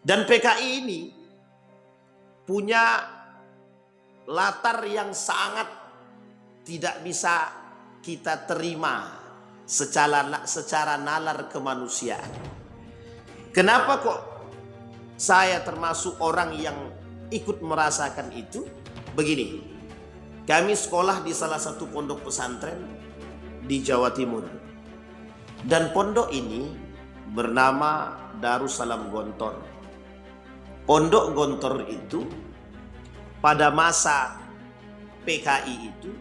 Dan PKI ini punya latar yang sangat tidak bisa kita terima secara nalar kemanusiaan. Kenapa kok saya termasuk orang yang ikut merasakan itu? Begini, kami sekolah di salah satu pondok pesantren di Jawa Timur. Dan pondok ini bernama Darussalam Gontor. Pondok Gontor itu pada masa PKI itu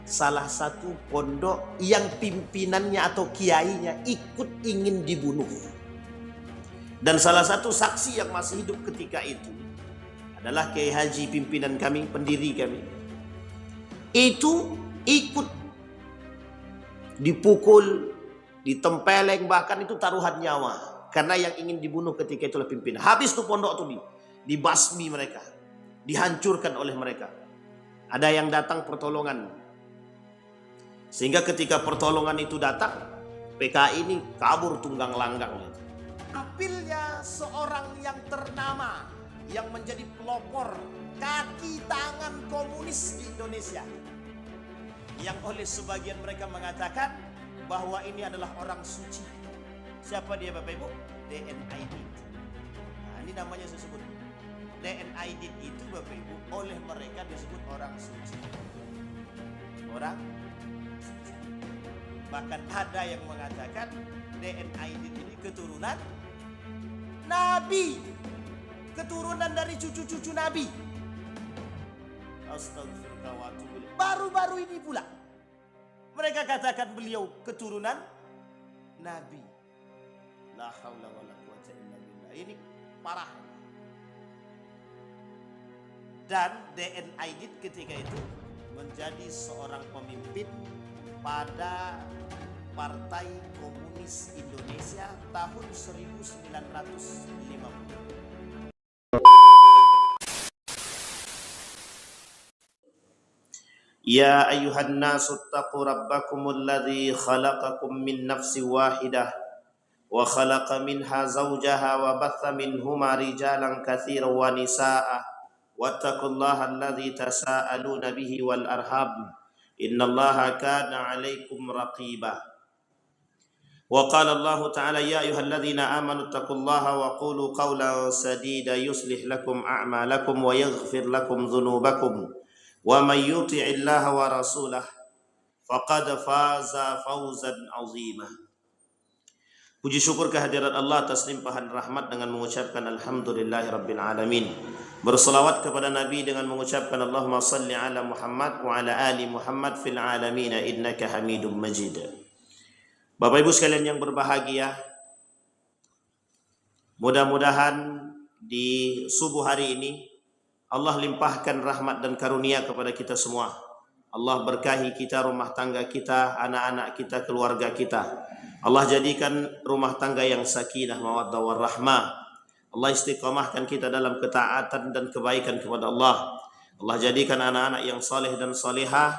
salah satu pondok yang pimpinannya atau kiainya ikut ingin dibunuh. Dan salah satu saksi yang masih hidup ketika itu adalah Kiai Haji, pimpinan kami, pendiri kami. Itu ikut dipukul, ditempeleng, bahkan itu taruhan nyawa. Karena yang ingin dibunuh ketika itu adalah pimpinan. Habis tuh pondok itu dibasmi mereka, dihancurkan oleh mereka. Ada yang datang pertolongan. Sehingga ketika pertolongan itu datang, PKI ini kabur tunggang langgang. Tampilnya seorang yang ternama, yang menjadi pelopor kaki tangan komunis di Indonesia, yang oleh sebagian mereka mengatakan bahwa ini adalah orang suci. Siapa dia Bapak Ibu? DN Aidit. Nah, ini namanya saya sebut. DN Aidit itu Bapak Ibu oleh mereka disebut orang suci. Orang suci. Bahkan ada yang mengatakan DN Aidit ini keturunan Nabi, keturunan dari cucu-cucu Nabi. Astagfirullahaladzim. Baru-baru ini pula mereka katakan beliau keturunan Nabi. La haula wala quwwata illa billah. Ini parah. Dan DN Aidit ketika itu menjadi seorang pemimpin pada Partai Komunis Indonesia tahun 1950. Ya ayuhan nasu taqu rabbakumul ladzi khalaqakum min nafsin wahidah wa khalaqa minha zawjaha wa batha minhuma rijalan katsiran wa nisaa'a wattaqullaha alladzi tasaaluna bihi wal arham innallaha kana 'alaikum raqiba. Wa qala Allah ta'ala ya ayyuhalladzina amanu taqullaha wa qulu qawlan sadida yuslih lakum a'malakum wa yaghfir lakum dhunubakum wa may yuti'illaha wa rasulah faqad faza fawzan 'azima. Puji syukur kehadirat Allah atas limpahan rahmat dengan mengucapkan alhamdulillahirabbil alamin. Berselawat kepada Nabi dengan mengucapkan Allahumma salli ala Muhammad wa ala ali Muhammad fil alamin innaka Hamidum Majid. Bapak Ibu sekalian yang berbahagia, mudah-mudahan di subuh hari ini Allah limpahkan rahmat dan karunia kepada kita semua. Allah berkahi kita, rumah tangga kita, anak-anak kita, keluarga kita. Allah jadikan rumah tangga yang sakinah, mawaddah warahmah. Allah istiqamahkan kita dalam ketaatan dan kebaikan kepada Allah. Allah jadikan anak-anak yang saleh dan salihah,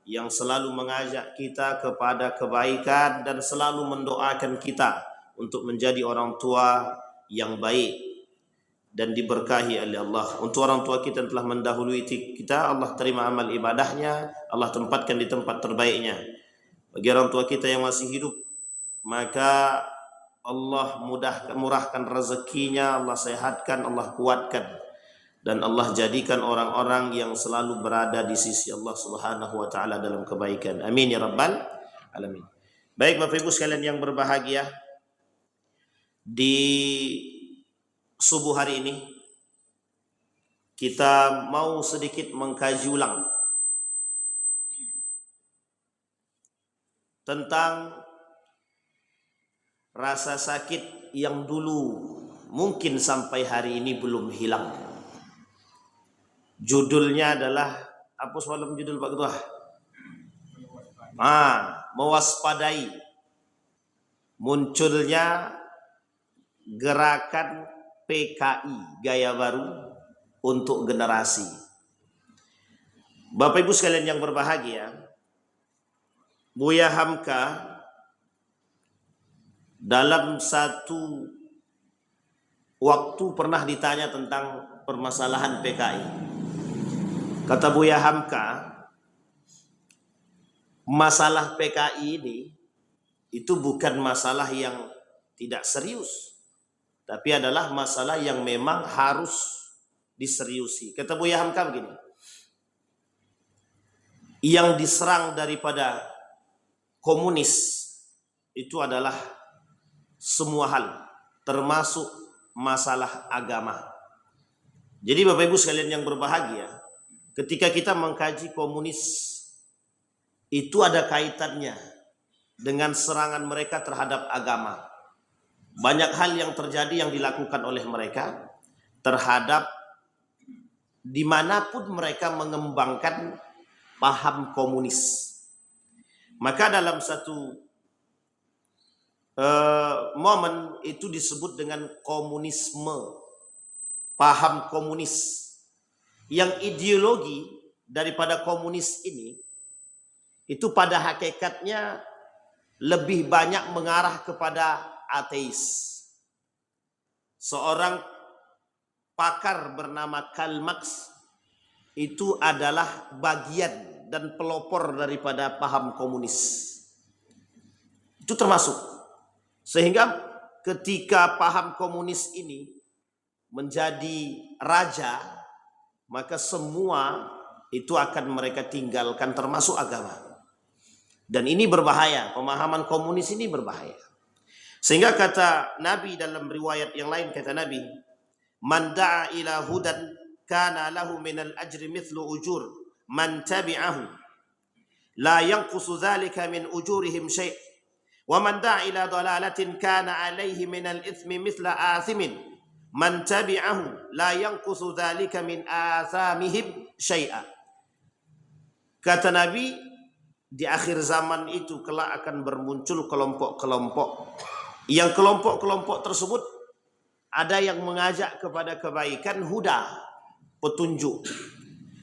yang selalu mengajak kita kepada kebaikan dan selalu mendoakan kita untuk menjadi orang tua yang baik dan diberkahi oleh Allah. Untuk orang tua kita yang telah mendahului kita, Allah terima amal ibadahnya, Allah tempatkan di tempat terbaiknya. Bagi orang tua kita yang masih hidup, maka Allah murahkan rezekinya, Allah sehatkan, Allah kuatkan. Dan Allah jadikan orang-orang yang selalu berada di sisi Allah Subhanahu wa taala dalam kebaikan. Amin ya rabbal alamin. Baik Bapak Ibu sekalian yang berbahagia, di subuh hari ini kita mau sedikit mengkaji ulang tentang rasa sakit yang dulu mungkin sampai hari ini belum hilang. Judulnya adalah apa semalam judul Pak Ketua? Mewaspadai munculnya gerakan PKI gaya baru untuk generasi. Bapak Ibu sekalian yang berbahagia, Buya Hamka dalam satu waktu pernah ditanya tentang permasalahan PKI. Kata Buya Hamka, masalah PKI ini itu bukan masalah yang tidak serius, tapi adalah masalah yang memang harus diseriusi. Kata Buya Hamka begini, yang diserang daripada komunis itu adalah semua hal, termasuk masalah agama. Jadi Bapak Ibu sekalian yang berbahagia, ketika kita mengkaji komunis, itu ada kaitannya dengan serangan mereka terhadap agama. Banyak hal yang terjadi yang dilakukan oleh mereka terhadap dimanapun mereka mengembangkan paham komunis. Maka dalam satu momen itu disebut dengan komunisme, paham komunis. Yang ideologi daripada komunis ini itu pada hakikatnya lebih banyak mengarah kepada ateis. Seorang pakar bernama Karl Marx itu adalah bagian dan pelopor daripada paham komunis. Itu termasuk. Sehingga ketika paham komunis ini menjadi raja, maka semua itu akan mereka tinggalkan, termasuk agama. Dan ini berbahaya, pemahaman komunis ini berbahaya. Sehingga kata Nabi dalam riwayat yang lain, kata Nabi, man da'a ila hudan kana lahu minal ajri mithlu ujur man tabi'ahu la yanqusu dhalika min ujurihim syai' wa man da'a ila dalalatin kana alaihi minal ithmi mithla athimin man tabi'ahu la yanqusu dhalika min athamihim syai'a. Kata Nabi, di akhir zaman itu kelak akan bermuncul kelompok-kelompok, yang kelompok-kelompok tersebut ada yang mengajak kepada kebaikan, huda, petunjuk.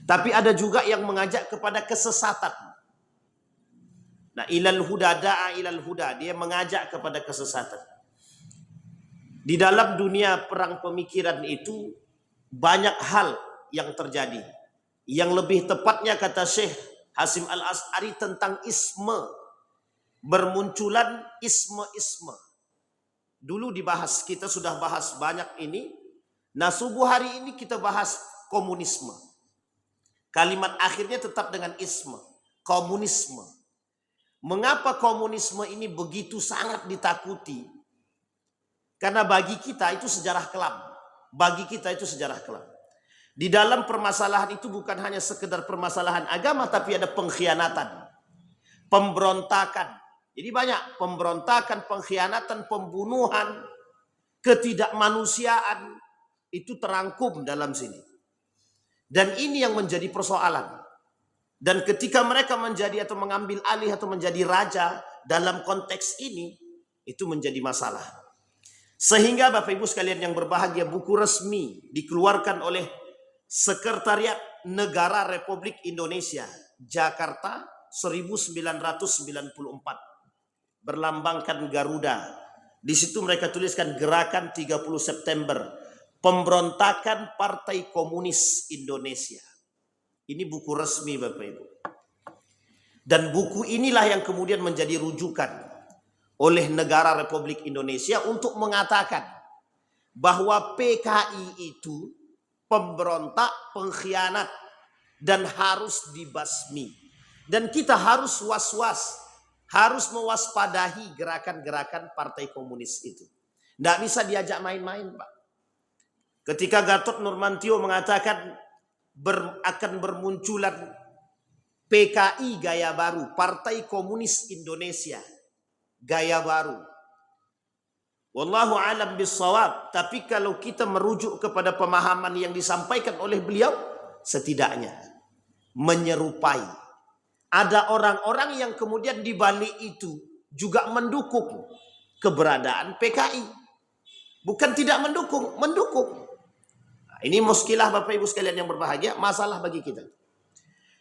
Tapi ada juga yang mengajak kepada kesesatan. Nah, ilal huda, da'a ilal huda, dia mengajak kepada kesesatan. Di dalam dunia perang pemikiran itu banyak hal yang terjadi. Yang lebih tepatnya kata Syekh Hasim Al-As'ari tentang isme. Bermunculan isme-isme. Dulu dibahas, kita sudah bahas banyak ini. Nah, subuh hari ini kita bahas komunisme. Kalimat akhirnya tetap dengan isme, komunisme. Mengapa komunisme ini begitu sangat ditakuti? Karena bagi kita itu sejarah kelam. Bagi kita itu sejarah kelam. Di dalam permasalahan itu bukan hanya sekedar permasalahan agama, tapi ada pengkhianatan, pemberontakan. Jadi banyak pemberontakan, pengkhianatan, pembunuhan, ketidakmanusiaan itu terangkum dalam sini. Dan ini yang menjadi persoalan. Dan ketika mereka menjadi atau mengambil alih atau menjadi raja dalam konteks ini, itu menjadi masalah. Sehingga Bapak Ibu sekalian yang berbahagia, buku resmi dikeluarkan oleh Sekretariat Negara Republik Indonesia, Jakarta 1994. Berlambangkan Garuda. Di situ mereka tuliskan Gerakan 30 September. Pemberontakan Partai Komunis Indonesia. Ini buku resmi Bapak Ibu. Dan buku inilah yang kemudian menjadi rujukan oleh negara Republik Indonesia untuk mengatakan bahwa PKI itu pemberontak, pengkhianat, dan harus dibasmi. Dan kita harus was-was, harus mewaspadahi gerakan-gerakan Partai Komunis itu. Tidak bisa diajak main-main, Pak. Ketika Gatot Nurmantio mengatakan akan bermunculan PKI gaya baru, Partai Komunis Indonesia gaya baru. Wallahu alam bissawab. Tapi kalau kita merujuk kepada pemahaman yang disampaikan oleh beliau, setidaknya menyerupai. Ada orang-orang yang kemudian di balik itu juga mendukung keberadaan PKI. Bukan tidak mendukung, mendukung. Ini muskilah Bapak Ibu sekalian yang berbahagia, masalah bagi kita.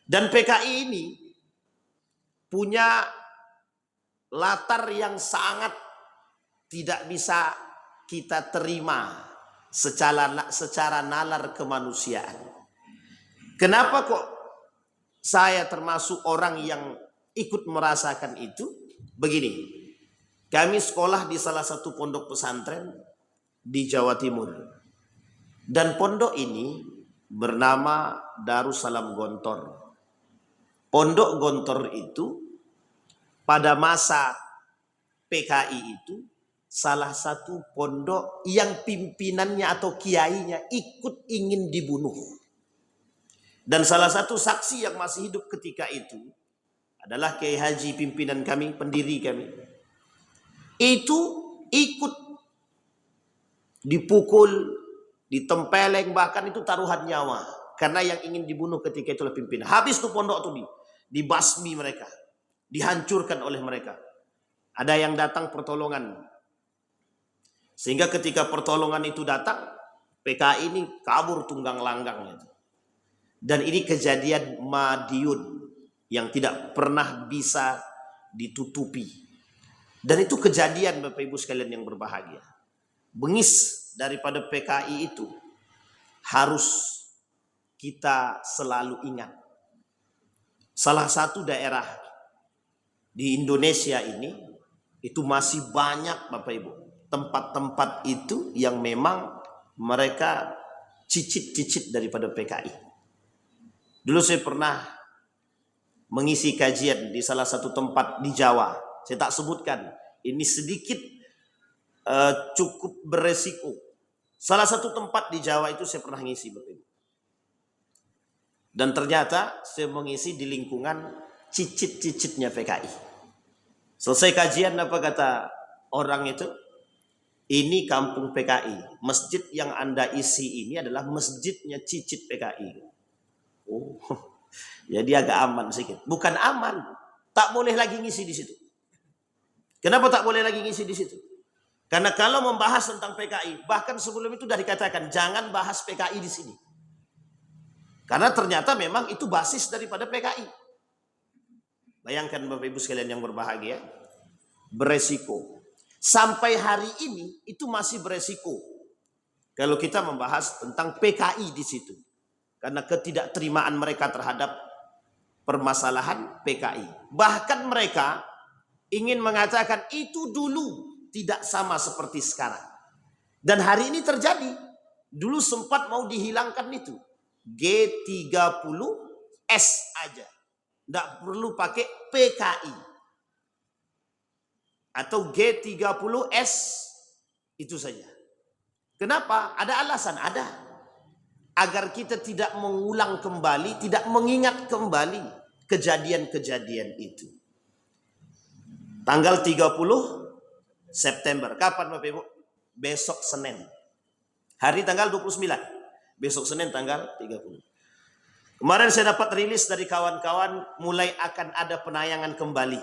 Dan PKI ini punya latar yang sangat tidak bisa kita terima secara nalar kemanusiaan. Kenapa kok saya termasuk orang yang ikut merasakan itu? Begini, kami sekolah di salah satu pondok pesantren di Jawa Timur. Dan pondok ini bernama Darussalam Gontor. Pondok Gontor itu pada masa PKI itu salah satu pondok yang pimpinannya atau kiainya ikut ingin dibunuh. Dan salah satu saksi yang masih hidup ketika itu adalah Kiai Haji, pimpinan kami, pendiri kami. Itu ikut dipukul, ditempeleng, bahkan itu taruhan nyawa. Karena yang ingin dibunuh ketika itulah pimpinan. Habis tuh pondok itu dibasmi mereka, dihancurkan oleh mereka. Ada yang datang pertolongan. Sehingga ketika pertolongan itu datang, PKI ini kabur tunggang langgang. Dan ini kejadian Madiun yang tidak pernah bisa ditutupi. Dan itu kejadian Bapak Ibu sekalian yang berbahagia. Bengis daripada PKI itu harus kita selalu ingat. Salah satu daerah di Indonesia ini itu masih banyak Bapak Ibu tempat-tempat itu yang memang mereka cicit-cicit daripada PKI. Dulu saya pernah mengisi kajian di salah satu tempat di Jawa. Saya tak sebutkan. Ini sedikit cukup beresiko. Salah satu tempat di Jawa itu saya pernah ngisi Bapak Ibu. Dan ternyata saya mengisi di lingkungan cicit-cicitnya PKI. Selesai kajian apa kata orang itu? Ini kampung PKI. Masjid yang Anda isi ini adalah masjidnya cicit PKI. Oh, jadi agak aman sedikit. Bukan aman, tak boleh lagi ngisi di situ. Kenapa tak boleh lagi ngisi di situ? Karena kalau membahas tentang PKI, bahkan sebelum itu sudah dikatakan jangan bahas PKI di sini. Karena ternyata memang itu basis daripada PKI. Bayangkan Bapak Ibu sekalian yang berbahagia, beresiko. Sampai hari ini itu masih beresiko. Kalau kita membahas tentang PKI di situ. Karena ketidakterimaan mereka terhadap permasalahan PKI. Bahkan mereka ingin mengatakan itu dulu tidak sama seperti sekarang. Dan hari ini terjadi. Dulu sempat mau dihilangkan itu. G30S aja. Tidak perlu pakai PKI. Atau G30S itu saja. Kenapa? Ada alasan, ada. Agar kita tidak mengulang kembali, tidak mengingat kembali kejadian-kejadian itu. Tanggal 30 September. Kapan Bapak Ibu? Besok Senin. Hari tanggal 29. Besok Senin tanggal 30. Kemarin saya dapat rilis dari kawan-kawan mulai akan ada penayangan kembali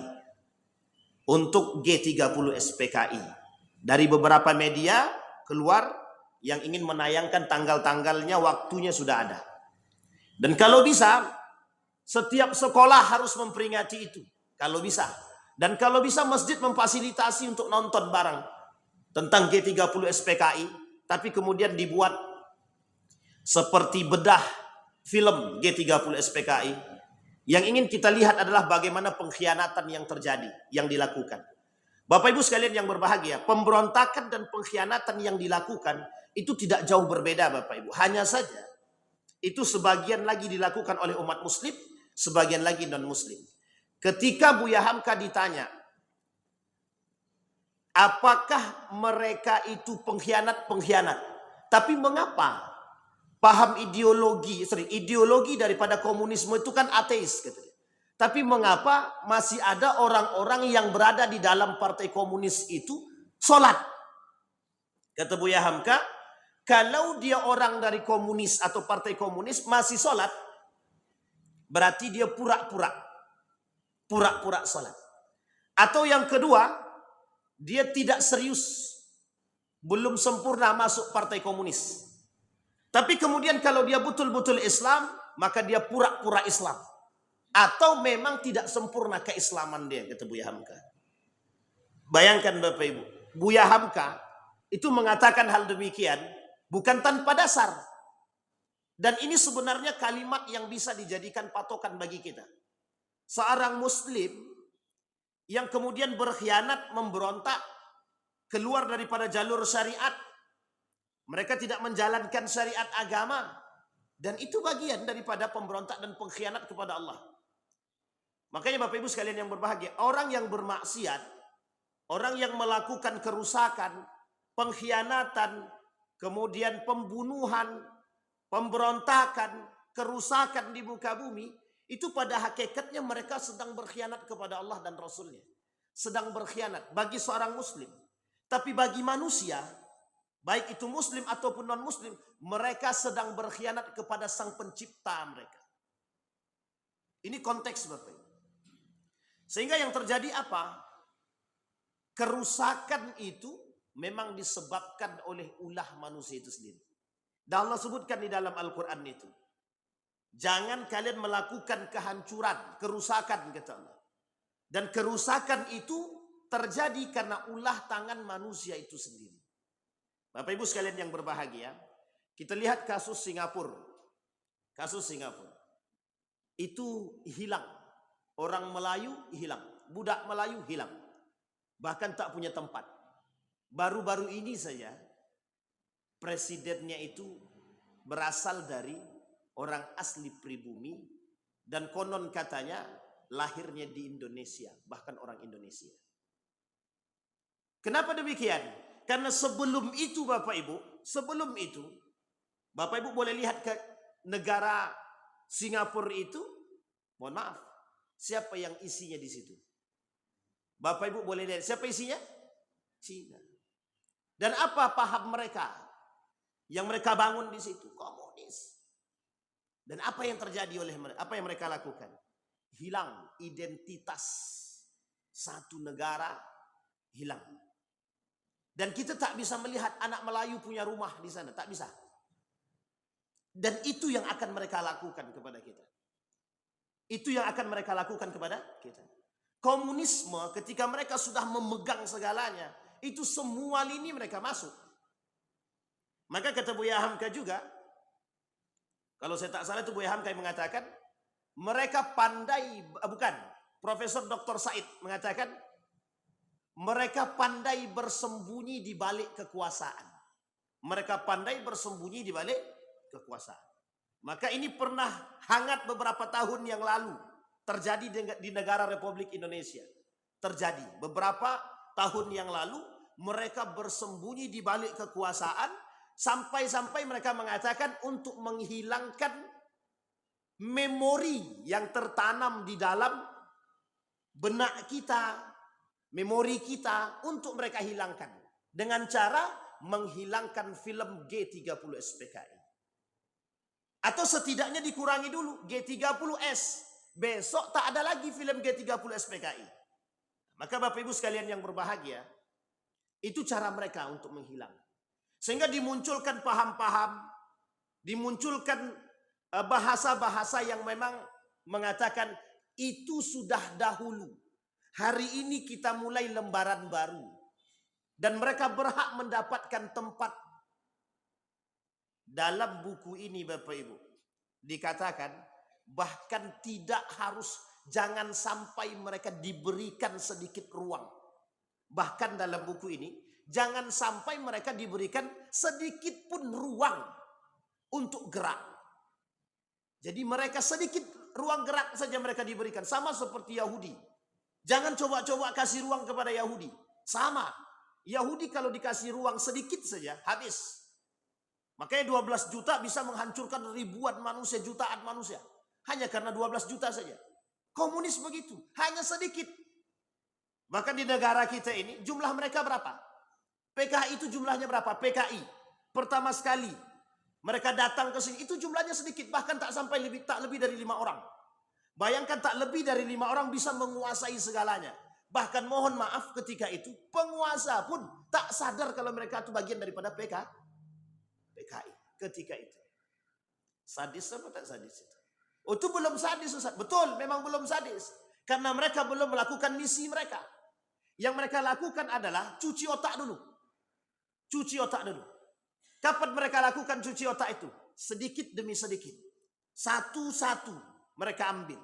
untuk G30 SPKI. Dari beberapa media keluar yang ingin menayangkan tanggal-tanggalnya, waktunya sudah ada. Dan kalau bisa, setiap sekolah harus memperingati itu. Kalau bisa. Dan kalau bisa masjid memfasilitasi untuk nonton bareng tentang G30 SPKI. Tapi kemudian dibuat seperti bedah film G30 SPKI. Yang ingin kita lihat adalah bagaimana pengkhianatan yang terjadi, yang dilakukan. Bapak Ibu sekalian yang berbahagia, pemberontakan dan pengkhianatan yang dilakukan itu tidak jauh berbeda Bapak Ibu. Hanya saja itu sebagian lagi dilakukan oleh umat muslim, sebagian lagi non muslim. Ketika Buya Hamka ditanya, apakah mereka itu pengkhianat-pengkhianat? Tapi mengapa paham ideologi daripada komunisme itu kan ateis katanya. Tapi mengapa masih ada orang-orang yang berada di dalam partai komunis itu sholat? Kata Buya Hamka, kalau dia orang dari komunis atau partai komunis masih sholat, berarti dia pura-pura sholat. Atau yang kedua, dia tidak serius, belum sempurna masuk partai komunis. Tapi kemudian kalau dia betul-betul Islam, maka dia pura-pura Islam. Atau memang tidak sempurna keislaman dia, kata Buya Hamka. Bayangkan Bapak Ibu, Buya Hamka itu mengatakan hal demikian Bukan tanpa dasar. Dan ini sebenarnya kalimat yang bisa dijadikan patokan bagi kita. Seorang muslim yang kemudian berkhianat, memberontak, keluar daripada jalur syariat. Mereka tidak menjalankan syariat agama. Dan itu bagian daripada pemberontak dan pengkhianat kepada Allah. Makanya Bapak Ibu sekalian yang berbahagia, orang yang bermaksiat, orang yang melakukan kerusakan, pengkhianatan, kemudian pembunuhan, pemberontakan, kerusakan di muka bumi, itu pada hakikatnya mereka sedang berkhianat kepada Allah dan Rasulnya. Sedang berkhianat bagi seorang muslim. Tapi bagi manusia, baik itu muslim ataupun non muslim, mereka sedang berkhianat kepada sang pencipta mereka. Ini konteks Bapak Ibu. Sehingga yang terjadi apa? Kerusakan itu memang disebabkan oleh ulah manusia itu sendiri. Dan Allah sebutkan di dalam Al-Quran itu, jangan kalian melakukan kehancuran, kerusakan, kata Allah. Dan kerusakan itu terjadi karena ulah tangan manusia itu sendiri. Bapak Ibu sekalian yang berbahagia, kita lihat kasus Singapura. Kasus Singapura itu hilang. Orang Melayu hilang, budak Melayu hilang. Bahkan tak punya tempat. Baru-baru ini saja presidennya itu berasal dari orang asli pribumi dan konon katanya lahirnya di Indonesia, bahkan orang Indonesia. Kenapa demikian? Karena sebelum itu Bapak Ibu, sebelum itu Bapak Ibu boleh lihat ke negara Singapura itu, mohon maaf, siapa yang isinya di situ? Bapak Ibu boleh lihat siapa isinya? Cina. Dan apa paham mereka yang mereka bangun di situ? Komunis. Dan apa yang terjadi oleh mereka? Apa yang mereka lakukan? Hilang identitas satu negara, hilang. Dan kita tak bisa melihat anak Melayu punya rumah di sana, tak bisa. Dan itu yang akan mereka lakukan kepada kita. Itu yang akan mereka lakukan kepada kita. Komunisme ketika mereka sudah memegang segalanya, itu semua lini mereka masuk. Maka kata Buya Hamka juga, kalau saya tak salah itu Buya Hamka yang mengatakan, mereka pandai, bukan, Profesor Dr. Said mengatakan, mereka pandai bersembunyi di balik kekuasaan. Mereka pandai bersembunyi di balik kekuasaan. Maka ini pernah hangat beberapa tahun yang lalu terjadi di negara Republik Indonesia. Terjadi beberapa tahun yang lalu mereka bersembunyi di balik kekuasaan sampai-sampai mereka mengatakan untuk menghilangkan memori yang tertanam di dalam benak kita, memori kita untuk mereka hilangkan dengan cara menghilangkan film G30 SPKI. Atau setidaknya dikurangi dulu G30S. Besok tak ada lagi film G30 SPKI. Maka Bapak Ibu sekalian yang berbahagia, itu cara mereka untuk menghilang. Sehingga dimunculkan paham-paham, dimunculkan bahasa-bahasa yang memang mengatakan itu sudah dahulu. Hari ini kita mulai lembaran baru. Dan mereka berhak mendapatkan tempat. Dalam buku ini Bapak Ibu dikatakan bahkan tidak harus, jangan sampai mereka diberikan sedikit ruang. Bahkan dalam buku ini jangan sampai mereka diberikan sedikit pun ruang untuk gerak. Jadi mereka sedikit ruang gerak saja mereka diberikan, sama seperti Yahudi. Jangan coba-coba kasih ruang kepada Yahudi. Sama, Yahudi kalau dikasih ruang sedikit saja habis. Makanya 12 juta bisa menghancurkan ribuan manusia, jutaan manusia. Hanya karena 12 juta saja. Komunis begitu, hanya sedikit. Bahkan di negara kita ini jumlah mereka berapa? PKI itu jumlahnya berapa? PKI. Pertama sekali mereka datang ke sini itu jumlahnya sedikit, bahkan tak lebih dari 5 orang. Bayangkan tak lebih dari 5 orang bisa menguasai segalanya. Bahkan mohon maaf ketika itu penguasa pun tak sadar kalau mereka itu bagian daripada PKI ketika itu. Sadis apa tak sadis itu? Oh, itu belum sadis Ustaz. Betul, memang belum sadis. Karena mereka belum melakukan misi mereka. Yang mereka lakukan adalah cuci otak dulu. Cuci otak dulu. Kapan mereka lakukan cuci otak itu? Sedikit demi sedikit. Satu-satu mereka ambil.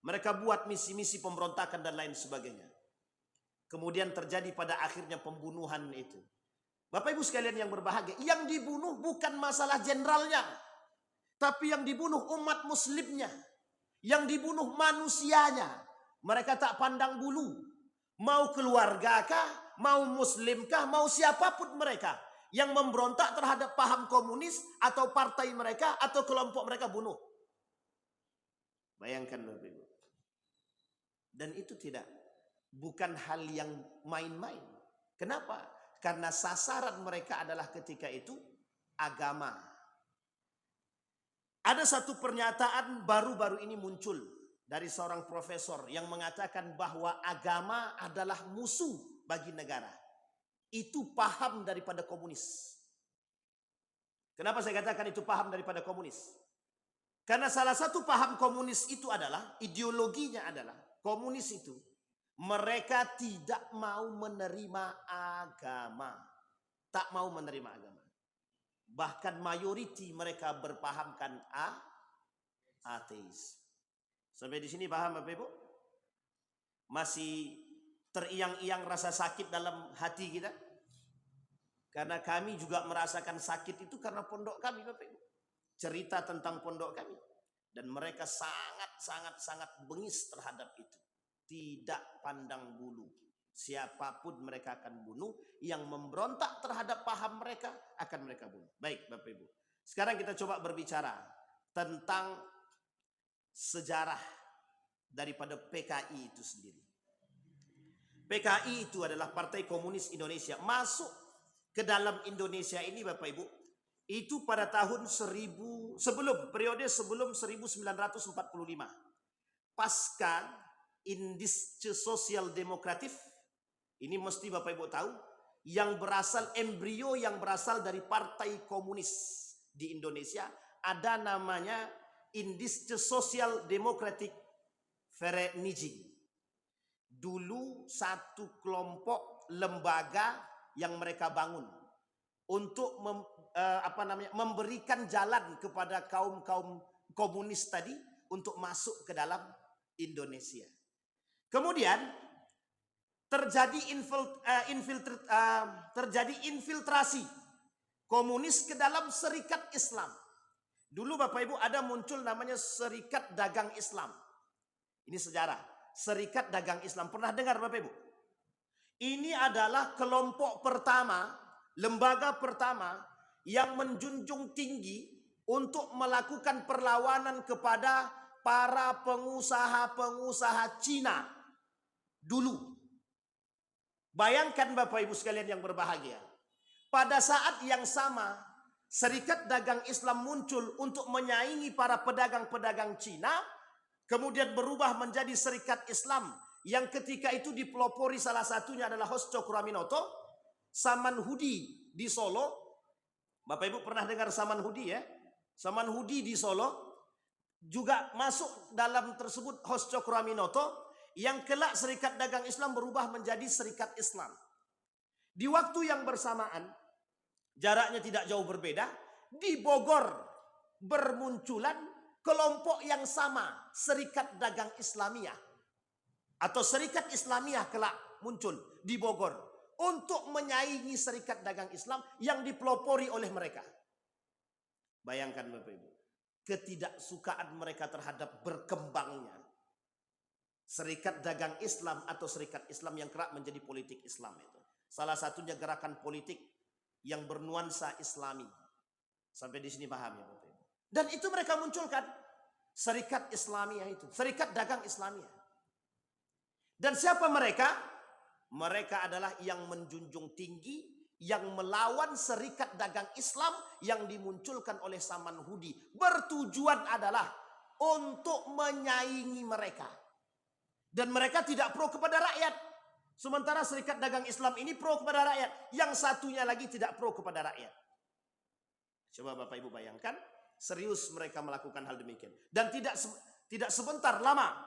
Mereka buat misi-misi pemberontakan dan lain sebagainya. Kemudian terjadi pada akhirnya pembunuhan itu. Bapak Ibu sekalian yang berbahagia, yang dibunuh bukan masalah jenderalnya, tapi yang dibunuh umat muslimnya, yang dibunuh manusianya. Mereka tak pandang bulu, mau keluarga kah, mau muslim kah, mau siapapun mereka yang memberontak terhadap paham komunis atau partai mereka atau kelompok mereka bunuh. Bayangkan Bapak Ibu. Dan itu bukan hal yang main-main. Kenapa? Karena sasaran mereka adalah ketika itu agama. Ada satu pernyataan baru-baru ini muncul dari seorang profesor yang mengatakan bahwa agama adalah musuh bagi negara. Itu paham daripada komunis. Kenapa saya katakan itu paham daripada komunis? Karena salah satu paham komunis itu adalah, ideologinya adalah, komunis itu mereka tidak mau menerima agama. Tak mau menerima agama. Bahkan mayoriti mereka berpahamkan ateis. Sampai di sini paham Bapak Ibu? Masih teriang-iang rasa sakit dalam hati kita? Karena kami juga merasakan sakit itu karena pondok kami Bapak Ibu. Cerita tentang pondok kami. Dan mereka sangat bengis terhadap itu. Tidak pandang bulu. Siapapun mereka akan bunuh. Yang memberontak terhadap paham mereka akan mereka bunuh. Baik Bapak Ibu. Sekarang kita coba berbicara tentang sejarah daripada PKI itu sendiri. PKI itu adalah Partai Komunis Indonesia. Masuk ke dalam Indonesia ini Bapak Ibu. Itu pada tahun periode sebelum 1945. Pasca Indische Sosial Demokratif, ini mesti Bapak Ibu tahu, yang embrio yang berasal dari Partai Komunis di Indonesia, ada namanya Indische Sosial Demokratik Vereniging. Dulu satu kelompok lembaga yang mereka bangun untuk memberikan jalan kepada kaum komunis tadi untuk masuk ke dalam Indonesia. Kemudian terjadi infiltrasi komunis ke dalam Serikat Islam. Dulu Bapak Ibu ada muncul namanya Serikat Dagang Islam. Ini sejarah. Serikat Dagang Islam. Pernah dengar Bapak Ibu? Ini adalah kelompok pertama, lembaga pertama yang menjunjung tinggi untuk melakukan perlawanan kepada para pengusaha-pengusaha Cina dulu. Bayangkan Bapak Ibu sekalian yang berbahagia. Pada saat yang sama, Serikat Dagang Islam muncul untuk menyaingi para pedagang-pedagang Cina, kemudian berubah menjadi Serikat Islam yang ketika itu dipelopori salah satunya adalah Hosco Kuraminoto, Saman Hudi di Solo. Bapak Ibu pernah dengar Saman Hudi ya? Saman Hudi di Solo juga masuk dalam tersebut Hosco Kuraminoto, yang kelak Serikat Dagang Islam berubah menjadi Serikat Islam. Di waktu yang bersamaan, jaraknya tidak jauh berbeda, di Bogor bermunculan kelompok yang sama, Serikat Dagang Islamiyah atau Serikat Islamiyah kelak muncul di Bogor untuk menyaingi Serikat Dagang Islam yang dipelopori oleh mereka. Bayangkan Bapak Ibu, ketidaksukaan mereka terhadap berkembangnya Serikat Dagang Islam atau Serikat Islam yang kerap menjadi politik Islam itu. Salah satunya gerakan politik yang bernuansa Islami. Sampai di sini paham ya Bapak Ibu. Dan itu mereka munculkan Serikat Islamiyah itu, Serikat Dagang Islamiyah. Dan siapa mereka? Mereka adalah yang menjunjung tinggi, yang melawan Serikat Dagang Islam yang dimunculkan oleh Saman Hudi. Bertujuan adalah untuk menyaingi mereka. Dan mereka tidak pro kepada rakyat. Sementara Serikat Dagang Islam ini pro kepada rakyat. Yang satunya lagi tidak pro kepada rakyat. Coba Bapak Ibu bayangkan, serius mereka melakukan hal demikian. Dan tidak sebentar lama.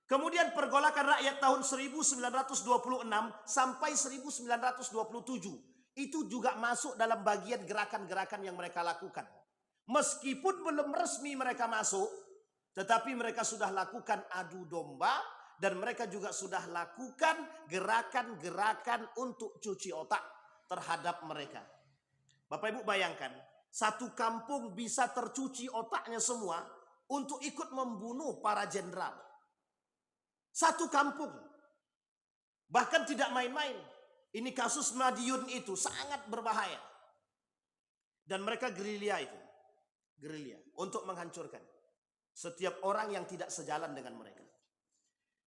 Kemudian pergolakan rakyat tahun 1926 sampai 1927. itu juga masuk dalam bagian gerakan-gerakan yang mereka lakukan. Meskipun belum resmi mereka masuk, tetapi mereka sudah lakukan adu domba dan mereka juga sudah lakukan gerakan-gerakan untuk cuci otak terhadap mereka. Bapak Ibu bayangkan, satu kampung bisa tercuci otaknya semua untuk ikut membunuh para jenderal. Satu kampung. Bahkan tidak main-main. Ini kasus Madiun itu sangat berbahaya. Dan mereka gerilya itu. Gerilya untuk menghancurkan setiap orang yang tidak sejalan dengan mereka.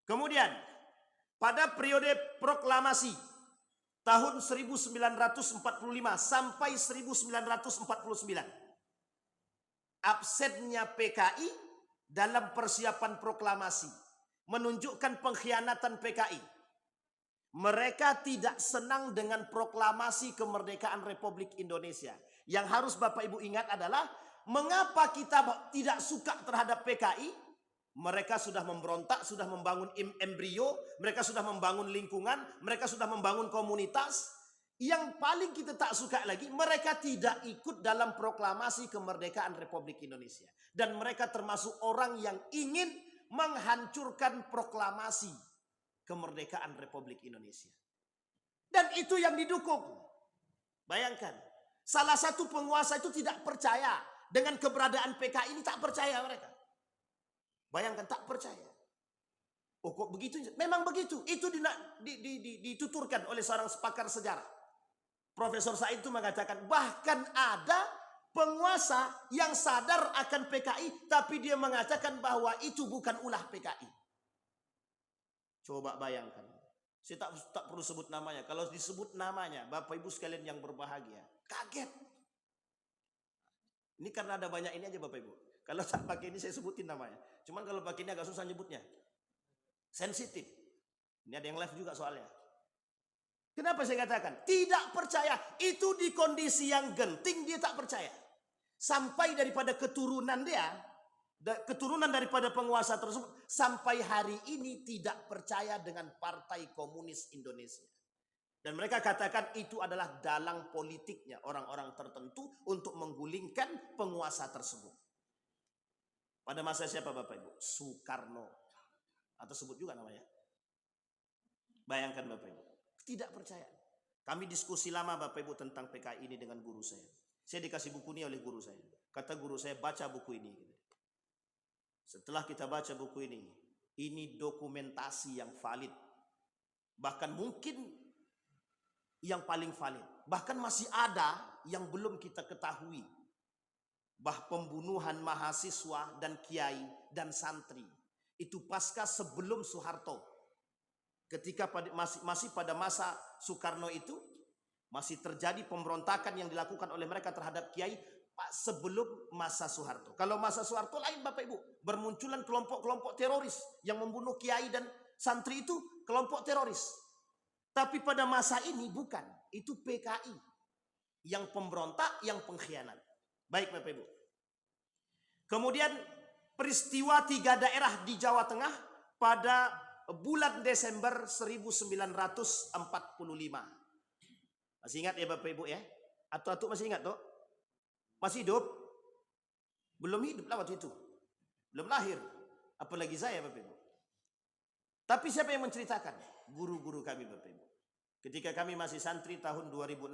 Kemudian pada periode proklamasi tahun 1945 sampai 1949, absennya PKI dalam persiapan proklamasi menunjukkan pengkhianatan PKI. Mereka tidak senang dengan proklamasi kemerdekaan Republik Indonesia. Yang harus Bapak Ibu ingat adalah, mengapa kita tidak suka terhadap PKI? Mereka sudah memberontak, sudah membangun embrio, mereka sudah membangun lingkungan, mereka sudah membangun komunitas. Yang paling kita tak suka lagi, mereka tidak ikut dalam proklamasi kemerdekaan Republik Indonesia. Dan mereka termasuk orang yang ingin menghancurkan proklamasi kemerdekaan Republik Indonesia. Dan itu yang didukung. Bayangkan, salah satu penguasa itu tidak percaya dengan keberadaan PKI ini, tak percaya mereka. Bayangkan, tak percaya. Oh kok begitu? Memang begitu. Itu dituturkan oleh seorang pakar sejarah. Profesor Said itu mengatakan, bahkan ada penguasa yang sadar akan PKI, tapi dia mengatakan bahwa itu bukan ulah PKI. Coba bayangkan. Saya tak perlu sebut namanya. Kalau disebut namanya, Bapak Ibu sekalian yang berbahagia, kaget. Ini karena ada banyak ini aja Bapak Ibu. Kalau tak pakai ini saya sebutin namanya. Cuman kalau pakai ini agak susah nyebutnya. Sensitif. Ini ada yang live juga soalnya. Kenapa saya katakan? Tidak percaya. Itu di kondisi yang genting dia tak percaya. Sampai daripada keturunan dia, keturunan daripada penguasa tersebut, sampai hari ini tidak percaya dengan Partai Komunis Indonesia. Dan mereka katakan itu adalah dalang politiknya orang-orang tertentu untuk menggulingkan penguasa tersebut. Pada masa siapa Bapak Ibu? Soekarno. Atau sebut juga namanya. Bayangkan Bapak Ibu. Tidak percaya. Kami diskusi lama Bapak Ibu tentang PKI ini dengan guru saya. Saya dikasih buku ini oleh guru saya. Kata guru saya, baca buku ini. Setelah kita baca buku ini dokumentasi yang valid. Bahkan mungkin yang paling valid. Bahkan masih ada yang belum kita ketahui. Pembunuhan mahasiswa dan kiai dan santri. Itu pasca sebelum Soeharto. Ketika masih pada masa Soekarno itu, masih terjadi pemberontakan yang dilakukan oleh mereka terhadap kiai sebelum masa Soeharto. Kalau masa Soeharto lain Bapak Ibu, bermunculan kelompok-kelompok teroris yang membunuh kiai dan santri, itu kelompok teroris. Tapi pada masa ini bukan, itu PKI yang pemberontak, yang pengkhianat. Baik Bapak Ibu. Kemudian peristiwa 3 daerah di Jawa Tengah pada bulan Desember 1945. Masih ingat ya Bapak Ibu ya? Atau masih ingat toh? Masih hidup? Belum hidup lah waktu itu. Belum lahir. Apalagi saya Bapak Ibu. Tapi siapa yang menceritakan? Guru-guru kami Bapak Ibu. Ketika kami masih santri tahun 2006.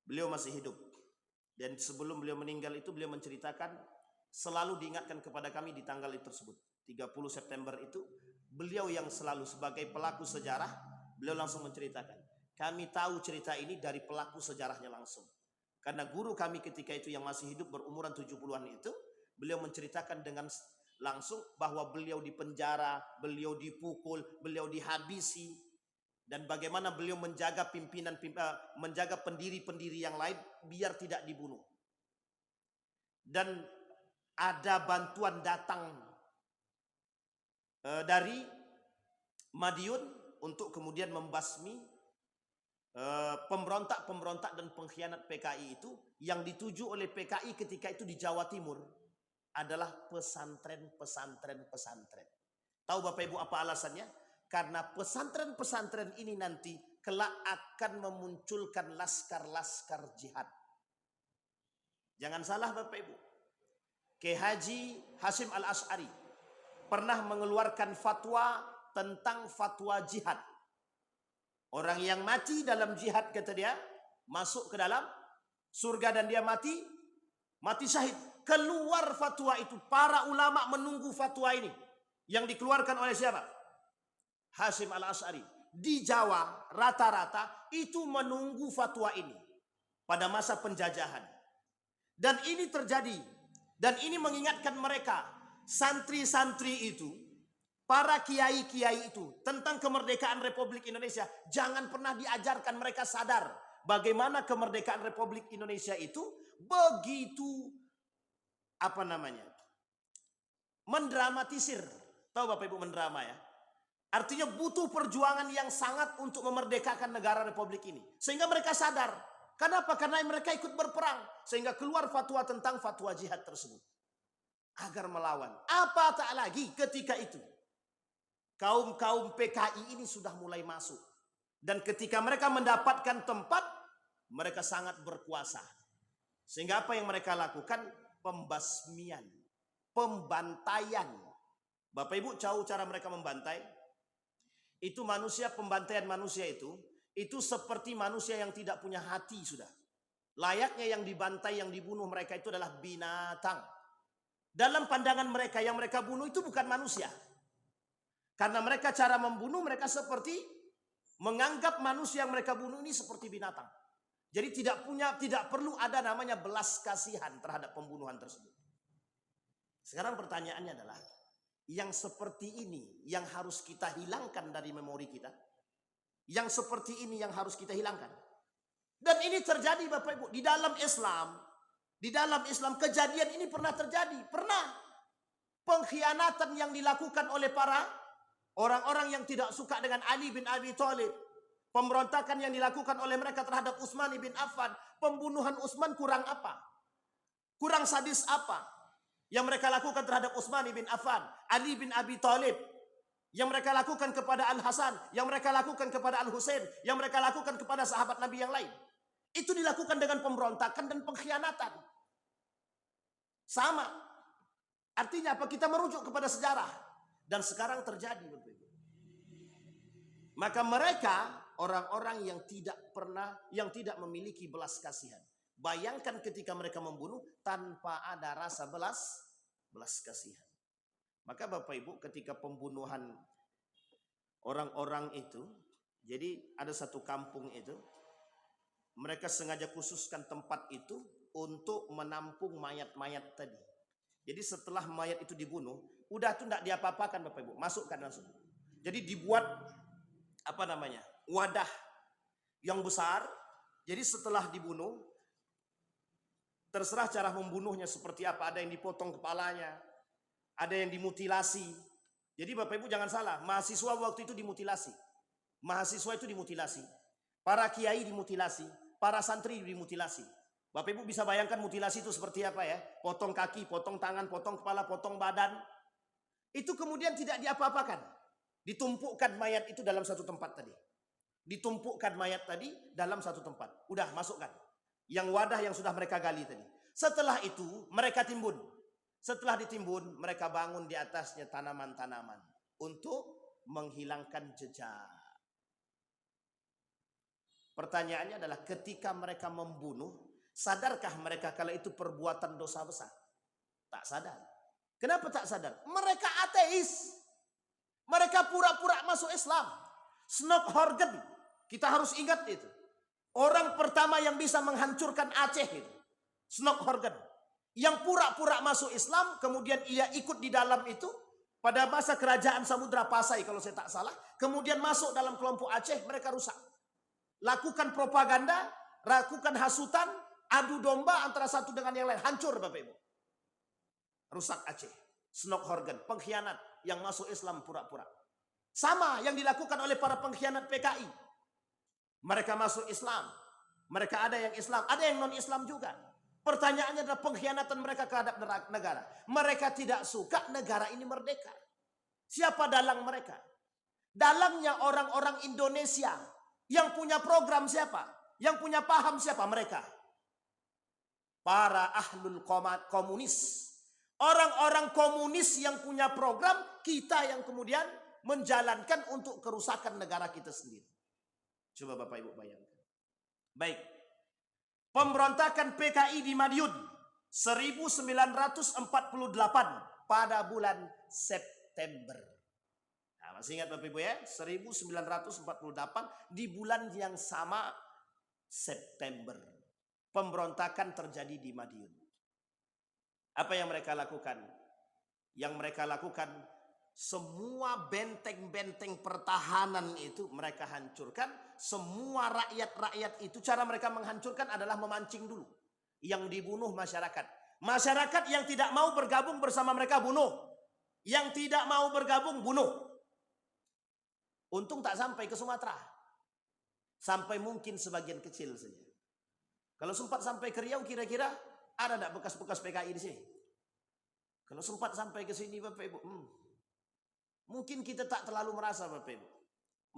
Beliau masih hidup. Dan sebelum beliau meninggal itu beliau menceritakan, selalu diingatkan kepada kami di tanggal tersebut. 30 September itu beliau yang selalu sebagai pelaku sejarah, beliau langsung menceritakan. Kami tahu cerita ini dari pelaku sejarahnya langsung. Karena guru kami ketika itu yang masih hidup berumuran 70-an itu, beliau menceritakan dengan langsung bahwa beliau dipenjara, beliau dipukul, beliau dihabisi, dan bagaimana beliau menjaga menjaga pendiri-pendiri yang lain biar tidak dibunuh. Dan ada bantuan datang dari Madiun untuk kemudian membasmi pemberontak-pemberontak dan pengkhianat PKI itu. Yang dituju oleh PKI ketika itu di Jawa Timur adalah pesantren-pesantren. Tahu Bapak Ibu apa alasannya? Karena pesantren-pesantren ini nanti kelak akan memunculkan laskar-laskar jihad. Jangan salah Bapak Ibu. Kiai Haji Hasyim Al-Asy'ari pernah mengeluarkan fatwa tentang fatwa jihad. Orang yang mati dalam jihad, kata dia, masuk ke dalam surga dan dia mati syahid. Keluar fatwa itu. Para ulama menunggu fatwa ini. Yang dikeluarkan oleh siapa? Hasyim Al-Asy'ari. Di Jawa rata-rata itu menunggu fatwa ini pada masa penjajahan. Dan ini terjadi. Dan ini mengingatkan mereka, santri-santri itu, para kiai-kiai itu, tentang kemerdekaan Republik Indonesia. Jangan pernah diajarkan mereka sadar bagaimana kemerdekaan Republik Indonesia itu begitu, mendramatisir. Tahu Bapak Ibu mendrama ya? Artinya butuh perjuangan yang sangat untuk memerdekakan negara Republik ini. Sehingga mereka sadar. Kenapa? Karena mereka ikut berperang. Sehingga keluar fatwa tentang fatwa jihad tersebut. Agar melawan. Apa tak lagi ketika itu. Kaum-kaum PKI ini sudah mulai masuk. Dan ketika mereka mendapatkan tempat, mereka sangat berkuasa. Sehingga apa yang mereka lakukan? Pembasmian. Pembantaian. Bapak Ibu tahu cara mereka membantai? Itu manusia, pembantaian manusia itu seperti manusia yang tidak punya hati sudah. Layaknya yang dibantai, yang dibunuh mereka itu adalah binatang. Dalam pandangan mereka, yang mereka bunuh itu bukan manusia. Karena mereka cara membunuh mereka seperti menganggap manusia yang mereka bunuh ini seperti binatang. Jadi tidak perlu ada namanya belas kasihan terhadap pembunuhan tersebut. Sekarang pertanyaannya adalah, yang seperti ini yang harus kita hilangkan dari memori kita. Yang seperti ini yang harus kita hilangkan. Dan ini terjadi Bapak Ibu di dalam Islam. Di dalam Islam kejadian ini pernah terjadi. Pernah. Pengkhianatan yang dilakukan oleh para orang-orang yang tidak suka dengan Ali bin Abi Thalib. Pemberontakan yang dilakukan oleh mereka terhadap Utsman bin Affan. Pembunuhan Utsman kurang apa? Kurang sadis apa yang mereka lakukan terhadap Utsman bin Affan, Ali bin Abi Thalib, yang mereka lakukan kepada Al-Hasan, yang mereka lakukan kepada Al-Husain, yang mereka lakukan kepada sahabat Nabi yang lain. Itu dilakukan dengan pemberontakan dan pengkhianatan. Sama. Artinya apa? Kita merujuk kepada sejarah. Dan sekarang terjadi. Maka mereka orang-orang yang tidak memiliki belas kasihan. Bayangkan ketika mereka membunuh tanpa ada rasa belas kasihan. Maka Bapak Ibu ketika pembunuhan orang-orang itu, jadi ada satu kampung itu, mereka sengaja khususkan tempat itu untuk menampung mayat-mayat tadi. Jadi setelah mayat itu dibunuh, udah tuh tidak diapa-apakan Bapak Ibu, masukkan langsung. Jadi dibuat wadah yang besar. Jadi setelah dibunuh, terserah cara membunuhnya seperti apa. Ada yang dipotong kepalanya, ada yang dimutilasi. Jadi Bapak Ibu jangan salah, mahasiswa waktu itu dimutilasi. Mahasiswa itu dimutilasi. Para kiai dimutilasi, para santri dimutilasi. Bapak Ibu bisa bayangkan mutilasi itu seperti apa ya? Potong kaki, potong tangan, potong kepala, potong badan. Itu kemudian tidak diapa-apakan. Ditumpukkan mayat itu dalam satu tempat tadi. Ditumpukkan mayat tadi dalam satu tempat. Udah masukkan. Yang wadah yang sudah mereka gali tadi. Setelah itu mereka timbun. Setelah ditimbun mereka bangun di atasnya tanaman-tanaman. Untuk menghilangkan jejak. Pertanyaannya adalah ketika mereka membunuh, sadarkah mereka kalau itu perbuatan dosa besar? Tak sadar. Kenapa tak sadar? Mereka ateis. Mereka pura-pura masuk Islam. Snok Horgen. Kita harus ingat itu. Orang pertama yang bisa menghancurkan Aceh itu. Snok Horgen. Yang pura-pura masuk Islam. Kemudian ia ikut di dalam itu. Pada masa kerajaan Samudra Pasai kalau saya tak salah. Kemudian masuk dalam kelompok Aceh. Mereka rusak. Lakukan propaganda. Lakukan hasutan. Adu domba antara satu dengan yang lain. Hancur Bapak Ibu. Rusak Aceh. Snok Horgen. Pengkhianat yang masuk Islam pura-pura. Sama yang dilakukan oleh para pengkhianat PKI. Mereka masuk Islam. Mereka ada yang Islam. Ada yang non-Islam juga. Pertanyaannya adalah pengkhianatan mereka terhadap negara. Mereka tidak suka negara ini merdeka. Siapa dalang mereka? Dalangnya orang-orang Indonesia. Yang punya program siapa? Yang punya paham siapa? Mereka. Para ahlul komunis. Orang-orang komunis yang punya program, kita yang kemudian menjalankan untuk kerusakan negara kita sendiri. Coba Bapak Ibu bayangkan. Baik. Pemberontakan PKI di Madiun 1948 pada bulan September. Nah, masih ingat Bapak Ibu ya? 1948 di bulan yang sama September. Pemberontakan terjadi di Madiun. Apa yang mereka lakukan? Yang mereka lakukan, semua benteng-benteng pertahanan itu mereka hancurkan. Semua rakyat-rakyat itu, cara mereka menghancurkan adalah memancing dulu. Yang dibunuh masyarakat. Masyarakat yang tidak mau bergabung bersama mereka bunuh. Yang tidak mau bergabung bunuh. Untung tak sampai ke Sumatera. Sampai mungkin sebagian kecil saja. Kalau sempat sampai ke Riau, kira-kira ada tidak bekas-bekas PKI di sini? Kalau sempat sampai ke sini Bapak Ibu, mungkin kita tak terlalu merasa Bapak Ibu.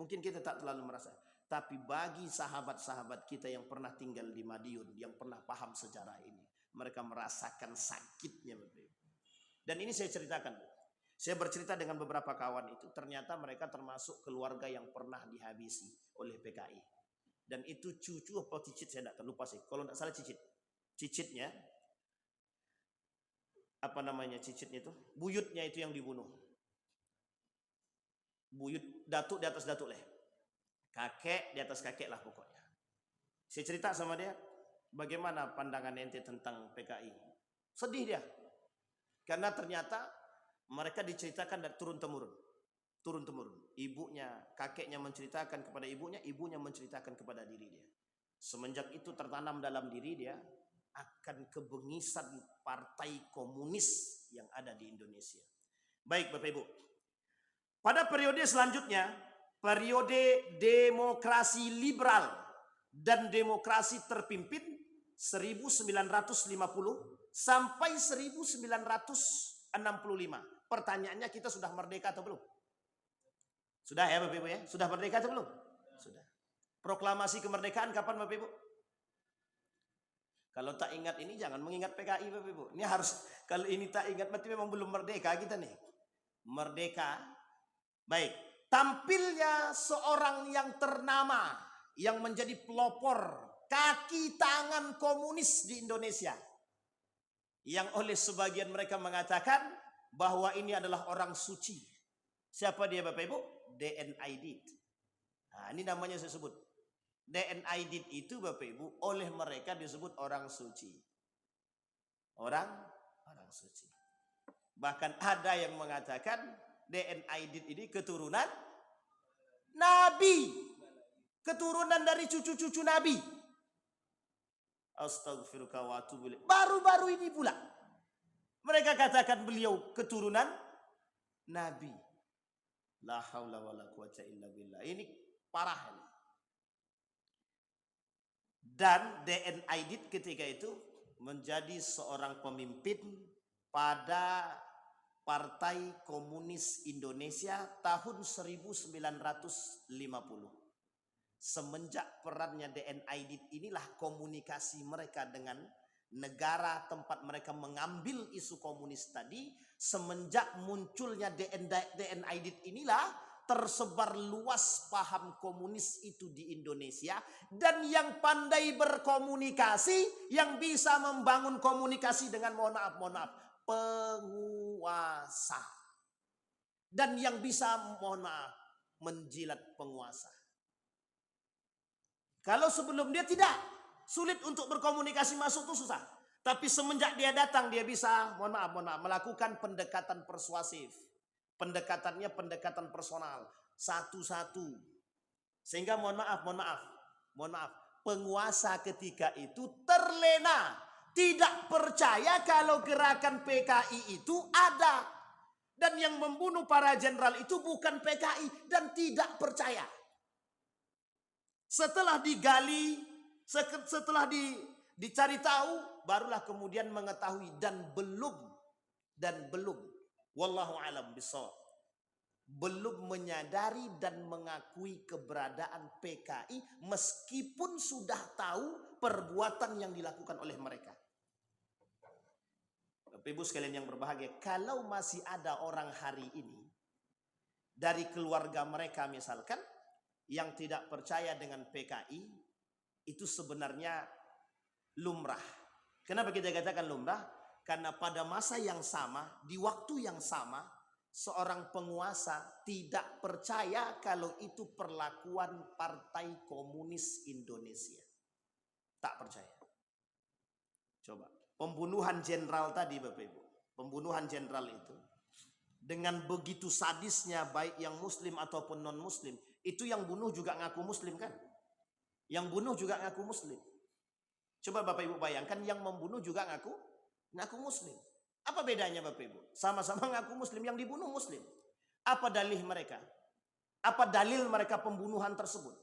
Mungkin kita tak terlalu merasa. Tapi bagi sahabat-sahabat kita yang pernah tinggal di Madiun, yang pernah paham sejarah ini, mereka merasakan sakitnya Bapak Ibu. Dan ini saya ceritakan. Saya bercerita dengan beberapa kawan itu, ternyata mereka termasuk keluarga yang pernah dihabisi oleh PKI. Dan itu cucu atau cicit, saya tidak terlupa sih. Kalau tidak salah cicit. Cicitnya, apa namanya cicitnya itu? Buyutnya itu yang dibunuh. Buyut, datuk di atas datuk lah. Kakek di atas kakek lah pokoknya. Saya cerita sama dia, bagaimana pandangan ente tentang PKI. Sedih dia. Karena ternyata mereka diceritakan dari turun-temurun. Turun-temurun. Ibunya, kakeknya menceritakan kepada ibunya, ibunya menceritakan kepada diri dia. Semenjak itu tertanam dalam diri dia akan kebengisan partai komunis yang ada di Indonesia. Baik Bapak Ibu. Pada periode selanjutnya, periode demokrasi liberal dan demokrasi terpimpin 1950 sampai 1965. Pertanyaannya, kita sudah merdeka atau belum? Sudah ya Bapak Ibu ya? Sudah merdeka atau belum? Sudah. Proklamasi kemerdekaan kapan Bapak Ibu? Kalau tak ingat ini jangan mengingat PKI Bapak Ibu. Ini harus, kalau ini tak ingat berarti memang belum merdeka kita nih. Merdeka. Baik. Tampilnya seorang yang ternama, yang menjadi pelopor kaki tangan komunis di Indonesia. Yang oleh sebagian mereka mengatakan bahwa ini adalah orang suci. Siapa dia Bapak Ibu? D.N. Aidit. Nah, ini namanya saya sebut. D.N. Aidit itu Bapak Ibu oleh mereka disebut orang suci. Orang suci. Bahkan ada yang mengatakan D.N. Aidit ini keturunan Nabi. Keturunan dari cucu-cucu Nabi. Astagfirullah wa atubu ilaih. Baru-baru ini pula mereka katakan beliau keturunan Nabi. La haula wala quwata illa billah. Ini parah ini. Dan D.N. Aidit ketika itu menjadi seorang pemimpin pada Partai Komunis Indonesia tahun 1950. Semenjak perannya D.N. Aidit inilah komunikasi mereka dengan negara tempat mereka mengambil isu komunis tadi. Semenjak munculnya D.N. Aidit inilah tersebar luas paham komunis itu di Indonesia. Dan yang pandai berkomunikasi, yang bisa membangun komunikasi dengan mohon maaf, penguasa. Dan yang bisa mohon maaf menjilat penguasa. Kalau sebelum dia tidak, sulit untuk berkomunikasi, masuk itu susah. Tapi semenjak dia datang, dia bisa mohon maaf melakukan pendekatan persuasif. Pendekatannya pendekatan personal, satu-satu. Sehingga mohon maaf, penguasa ketika itu terlena, tidak percaya kalau gerakan PKI itu ada. Dan yang membunuh para jenderal itu bukan PKI, dan tidak percaya. Setelah digali, setelah dicari tahu, barulah kemudian mengetahui dan belum. Wallahu alam bishawab. belum menyadari dan mengakui keberadaan PKI meskipun sudah tahu perbuatan yang dilakukan oleh mereka. Bapak Ibu sekalian yang berbahagia, kalau masih ada orang hari ini dari keluarga mereka misalkan yang tidak percaya dengan PKI, itu sebenarnya lumrah. Kenapa kita katakan lumrah? Karena pada masa yang sama, di waktu yang sama, seorang penguasa tidak percaya kalau itu perlakuan Partai Komunis Indonesia. Tak percaya. Coba, pembunuhan jenderal tadi Bapak Ibu, pembunuhan jenderal itu dengan begitu sadisnya, baik yang muslim ataupun non muslim, itu yang bunuh juga ngaku muslim kan? Yang bunuh juga ngaku muslim. Coba Bapak Ibu bayangkan, yang membunuh juga ngaku muslim. Apa bedanya Bapak Ibu? Sama-sama ngaku muslim, yang dibunuh muslim. Apa dalih mereka? Apa dalil mereka pembunuhan tersebut?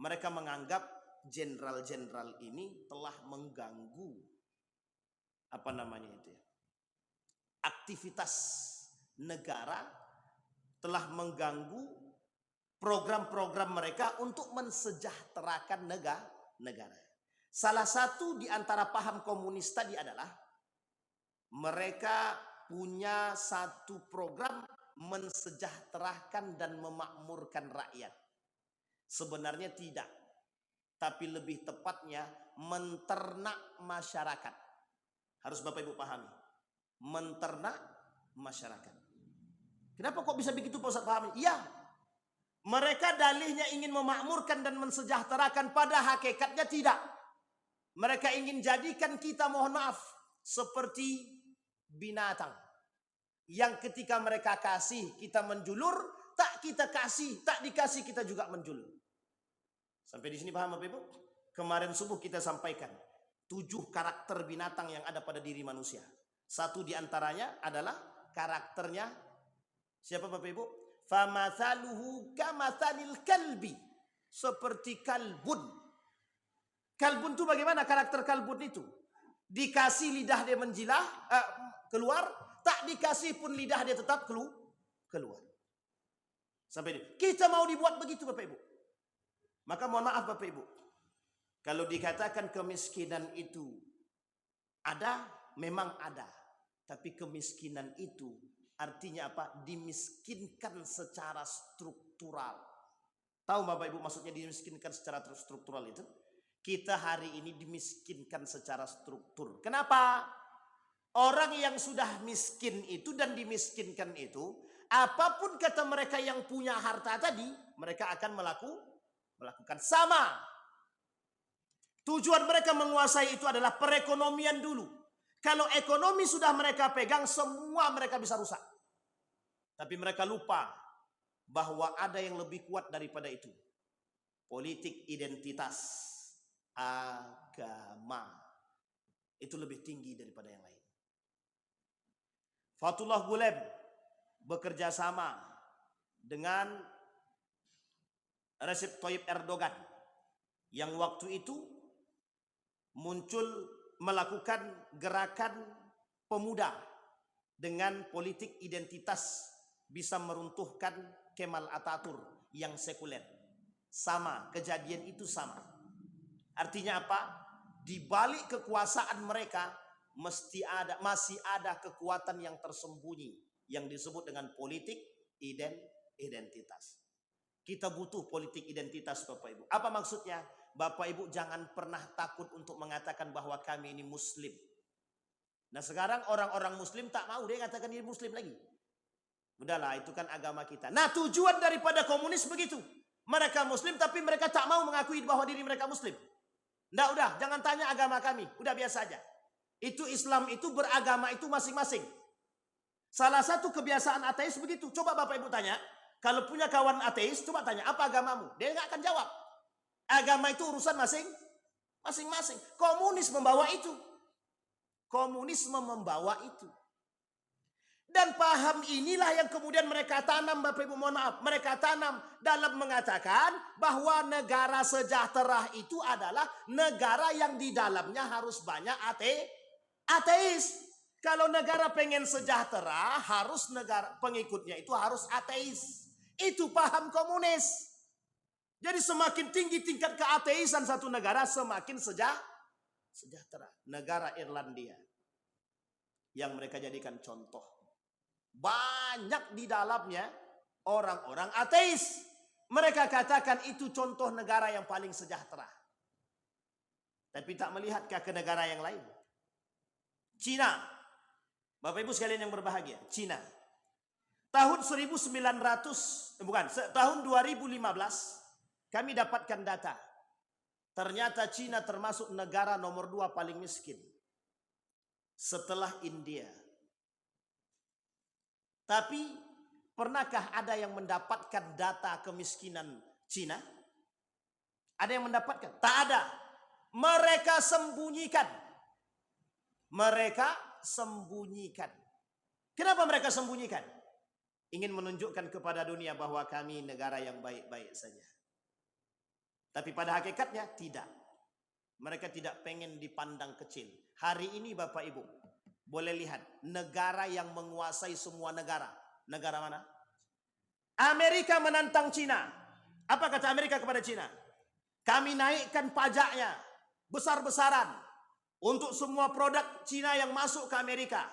Mereka menganggap jenderal-jenderal ini telah mengganggu aktivitas negara, telah mengganggu program-program mereka untuk mensejahterakan negara. Salah satu di antara paham komunis tadi adalah mereka punya satu program mensejahterakan dan memakmurkan rakyat. Sebenarnya tidak, tapi lebih tepatnya menternak masyarakat. Harus Bapak Ibu pahami, menternak masyarakat. Kenapa kok bisa begitu Pak Ustaz pahami? Iya, mereka dalihnya ingin memakmurkan dan mensejahterakan, pada hakikatnya tidak. Mereka ingin jadikan kita, mohon maaf, seperti binatang yang ketika mereka kasih kita menjulur, tak kita kasih, tak dikasih kita juga menjulur. Sampai di sini paham Bapak Ibu? Kemarin subuh kita sampaikan 7 karakter binatang yang ada pada diri manusia. Satu di antaranya adalah karakternya siapa Bapak Ibu? Famathaluhu kamathalil kalbi, seperti kalbun. Kalbun itu bagaimana karakter kalbun itu? Dikasih lidah dia menjilah, keluar, tak dikasih pun lidah dia tetap keluar. Sampai ini. Kita mau dibuat begitu Bapak Ibu. Maka mohon maaf Bapak Ibu, kalau dikatakan kemiskinan itu ada, memang ada. Tapi kemiskinan itu artinya apa? Dimiskinkan secara struktural. Tahu Bapak Ibu maksudnya dimiskinkan secara struktural itu? Kita hari ini dimiskinkan secara struktur. Kenapa? Orang yang sudah miskin itu dan dimiskinkan itu, apapun kata mereka yang punya harta tadi, mereka akan melakukan sama. Tujuan mereka menguasai itu adalah perekonomian dulu. Kalau ekonomi sudah mereka pegang, semua mereka bisa rusak. Tapi mereka lupa bahwa ada yang lebih kuat daripada itu. Politik identitas, agama. Itu lebih tinggi daripada yang lain. Fatullah Gulen bekerja sama dengan Recep Tayyip Erdogan yang waktu itu muncul melakukan gerakan pemuda dengan politik identitas, bisa meruntuhkan Kemal Atatürk yang sekuler. Sama, kejadian itu sama. Artinya apa? Di balik kekuasaan mereka masih ada kekuatan yang tersembunyi yang disebut dengan politik identitas. Kita butuh politik identitas Bapak Ibu. Apa maksudnya? Bapak Ibu jangan pernah takut untuk mengatakan bahwa kami ini muslim. Nah sekarang orang-orang muslim tak mau dia katakan diri muslim lagi. Udahlah itu kan agama kita. Nah tujuan daripada komunis begitu. Mereka muslim tapi mereka tak mau mengakui bahwa diri mereka muslim. Nah udah jangan tanya agama kami. Udah biasa aja. Itu Islam itu beragama itu masing-masing. Salah satu kebiasaan ateis begitu. Coba Bapak Ibu tanya. Kalau punya kawan ateis, coba tanya, apa agamamu? Dia nggak akan jawab. Agama itu urusan masing-masing. Komunis membawa itu. Komunisme membawa itu. Dan paham inilah yang kemudian mereka tanam, Bapak Ibu mohon maaf. Mereka tanam dalam mengatakan bahwa negara sejahtera itu adalah negara yang di dalamnya harus banyak ateis. Kalau negara pengen sejahtera, harus negara pengikutnya itu harus ateis. Itu paham komunis. Jadi semakin tinggi tingkat keateisan satu negara, semakin sejahtera. Negara Irlandia yang mereka jadikan contoh. Banyak di dalamnya orang-orang ateis. Mereka katakan itu contoh negara yang paling sejahtera. Tapi tak melihatkah ke negara yang lain? Cina. Bapak Ibu sekalian yang berbahagia, Cina. Tahun 2015, kami dapatkan data. Ternyata Cina termasuk negara nomor 2 paling miskin setelah India. Tapi pernahkah ada yang mendapatkan data kemiskinan Cina? Ada yang mendapatkan? Tak ada. Mereka sembunyikan. Mereka sembunyikan. Kenapa mereka sembunyikan? Ingin menunjukkan kepada dunia bahwa kami negara yang baik-baik saja. Tapi pada hakikatnya tidak. Mereka tidak pengen dipandang kecil. Hari ini Bapak Ibu boleh lihat negara yang menguasai semua negara. Negara mana? Amerika menantang Cina. Apa kata Amerika kepada Cina? Kami naikkan pajaknya besar-besaran untuk semua produk Cina yang masuk ke Amerika.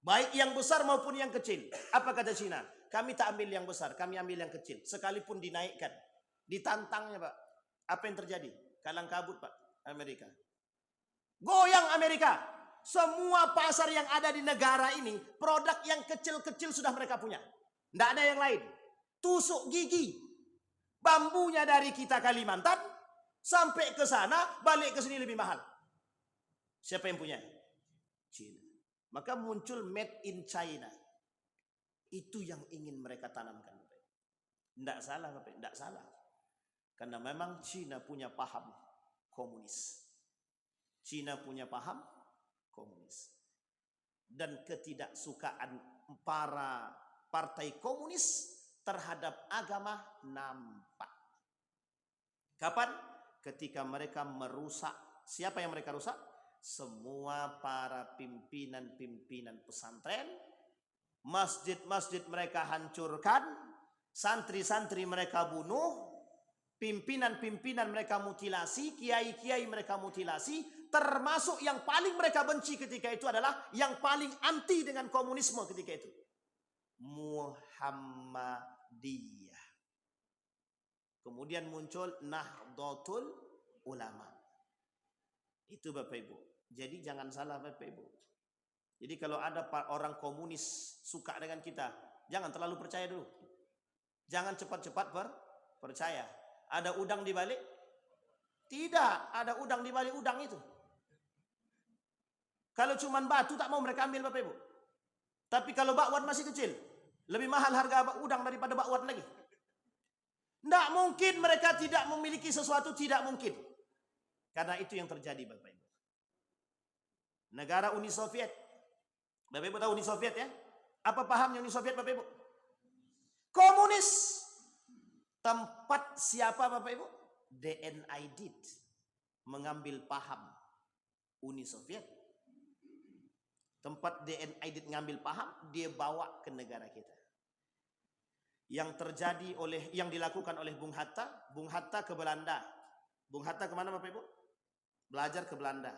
Baik yang besar maupun yang kecil. Apa kata Cina? Kami tak ambil yang besar, kami ambil yang kecil. Sekalipun dinaikkan. Ditantangnya Pak. Apa yang terjadi? Kalang kabut Pak, Amerika. Goyang Amerika. Semua pasar yang ada di negara ini, produk yang kecil-kecil sudah mereka punya. Tidak ada yang lain. Tusuk gigi. Bambunya dari kita Kalimantan, sampai ke sana, balik ke sini lebih mahal. Siapa yang punya? Cina. Maka muncul made in China. Itu yang ingin mereka tanamkan. Tidak salah Bapak, tidak salah. Karena memang Cina punya paham komunis. Cina punya paham komunis. Dan ketidaksukaan para partai komunis terhadap agama nampak. Kapan? Ketika mereka merusak. Siapa yang mereka rusak? Semua para pimpinan-pimpinan pesantren. Masjid-masjid mereka hancurkan. Santri-santri mereka bunuh. Pimpinan-pimpinan mereka mutilasi, kiai-kiai mereka mutilasi, termasuk yang paling mereka benci ketika itu adalah yang paling anti dengan komunisme ketika itu. Muhammadiyah. Kemudian muncul Nahdlatul Ulama. Itu Bapak Ibu. Jadi jangan salah Bapak Ibu. Jadi kalau ada orang komunis suka dengan kita, jangan terlalu percaya dulu. Jangan cepat-cepat percaya. Ada udang di balik? Tidak, ada udang di balik udang itu. Kalau cuman batu tak mau mereka ambil Bapak Ibu. Tapi kalau bakwan masih kecil, lebih mahal harga udang daripada bakwan lagi. Tidak mungkin mereka tidak memiliki sesuatu, tidak mungkin. Karena itu yang terjadi Bapak Ibu. Negara Uni Soviet. Bapak Ibu tahu Uni Soviet ya? Apa pahamnya Uni Soviet Bapak Ibu? Komunis. Tempat siapa Bapak Ibu? DN Aidit mengambil paham Uni Soviet. Tempat DN Aidit ngambil paham, dia bawa ke negara kita. Yang terjadi yang dilakukan oleh Bung Hatta ke Belanda. Bung Hatta kemana Bapak Ibu? Belajar ke Belanda.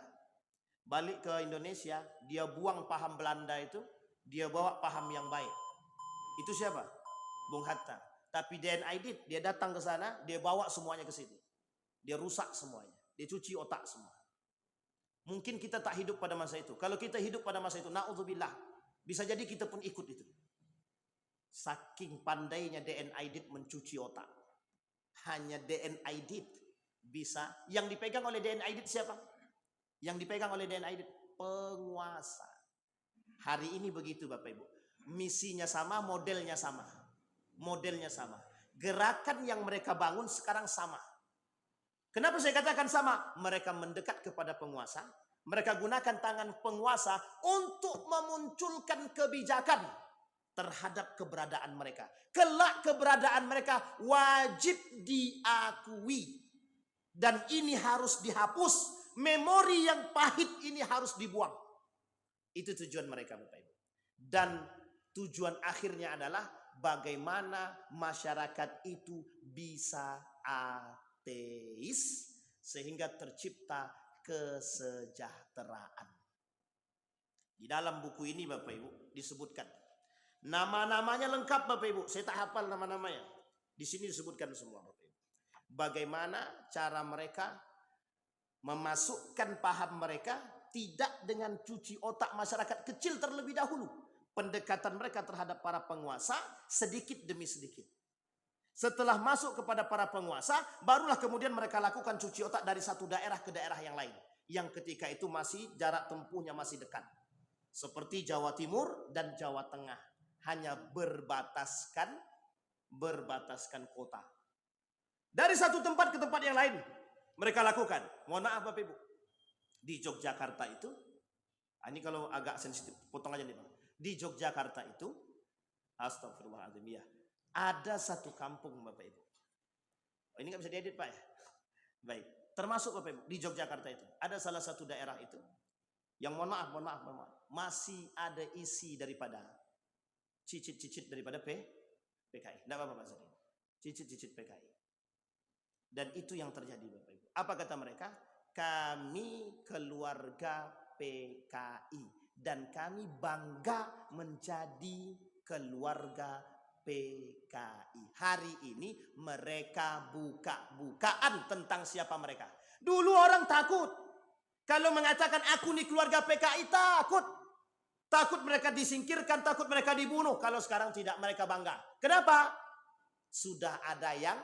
Balik ke Indonesia, dia buang paham Belanda itu, dia bawa paham yang baik. Itu siapa? Bung Hatta. Tapi DN Aidit, dia datang ke sana, dia bawa semuanya ke sini. Dia rusak semuanya. Dia cuci otak semua. Mungkin kita tak hidup pada masa itu. Kalau kita hidup pada masa itu, na'udzubillah, bisa jadi kita pun ikut itu. Saking pandainya DN Aidit mencuci otak. Hanya DN Aidit bisa. Yang dipegang oleh DN Aidit siapa? Yang dipegang oleh DN Aidit penguasa. Hari ini begitu Bapak Ibu. Misinya sama, modelnya sama. Modelnya sama. Gerakan yang mereka bangun sekarang sama. Kenapa saya katakan sama? Mereka mendekat kepada penguasa. Mereka gunakan tangan penguasa untuk memunculkan kebijakan terhadap keberadaan mereka. Kelak keberadaan mereka wajib diakui. Dan ini harus dihapus. Memori yang pahit ini harus dibuang. Itu tujuan mereka Bapak Ibu. Dan tujuan akhirnya adalah bagaimana masyarakat itu bisa ateis sehingga tercipta kesejahteraan. Di dalam buku ini Bapak Ibu disebutkan nama-namanya lengkap Bapak Ibu. Saya tak hafal nama-namanya. Di sini disebutkan semua Bapak Ibu. Bagaimana cara mereka memasukkan paham mereka tidak dengan cuci otak masyarakat kecil terlebih dahulu. Pendekatan mereka terhadap para penguasa sedikit demi sedikit. Setelah masuk kepada para penguasa, barulah kemudian mereka lakukan cuci otak dari satu daerah ke daerah yang lain. Yang ketika itu masih jarak tempuhnya masih dekat. Seperti Jawa Timur dan Jawa Tengah. Hanya berbataskan kota. Dari satu tempat ke tempat yang lain mereka lakukan. Mohon maaf Bapak Ibu. Di Yogyakarta itu, ini kalau agak sensitif, potong aja nih Pak. Di Yogyakarta itu, astagfirullahaladzim ya, ada satu kampung Bapak Ibu. Oh, ini nggak bisa diedit Pak ya? Baik, termasuk Bapak Ibu, di Yogyakarta itu, ada salah satu daerah itu, yang mohon maaf, masih ada isi daripada cicit-cicit daripada PKI. Tidak apa-apa Pak Zari. Cicit-cicit PKI. Dan itu yang terjadi Bapak Ibu. Apa kata mereka? Kami keluarga PKI. Dan kami bangga menjadi keluarga PKI. Hari ini mereka buka-bukaan tentang siapa mereka. Dulu orang takut. Kalau mengatakan aku nih keluarga PKI takut. Takut mereka disingkirkan, takut mereka dibunuh. Kalau sekarang tidak, mereka bangga. Kenapa? Sudah ada yang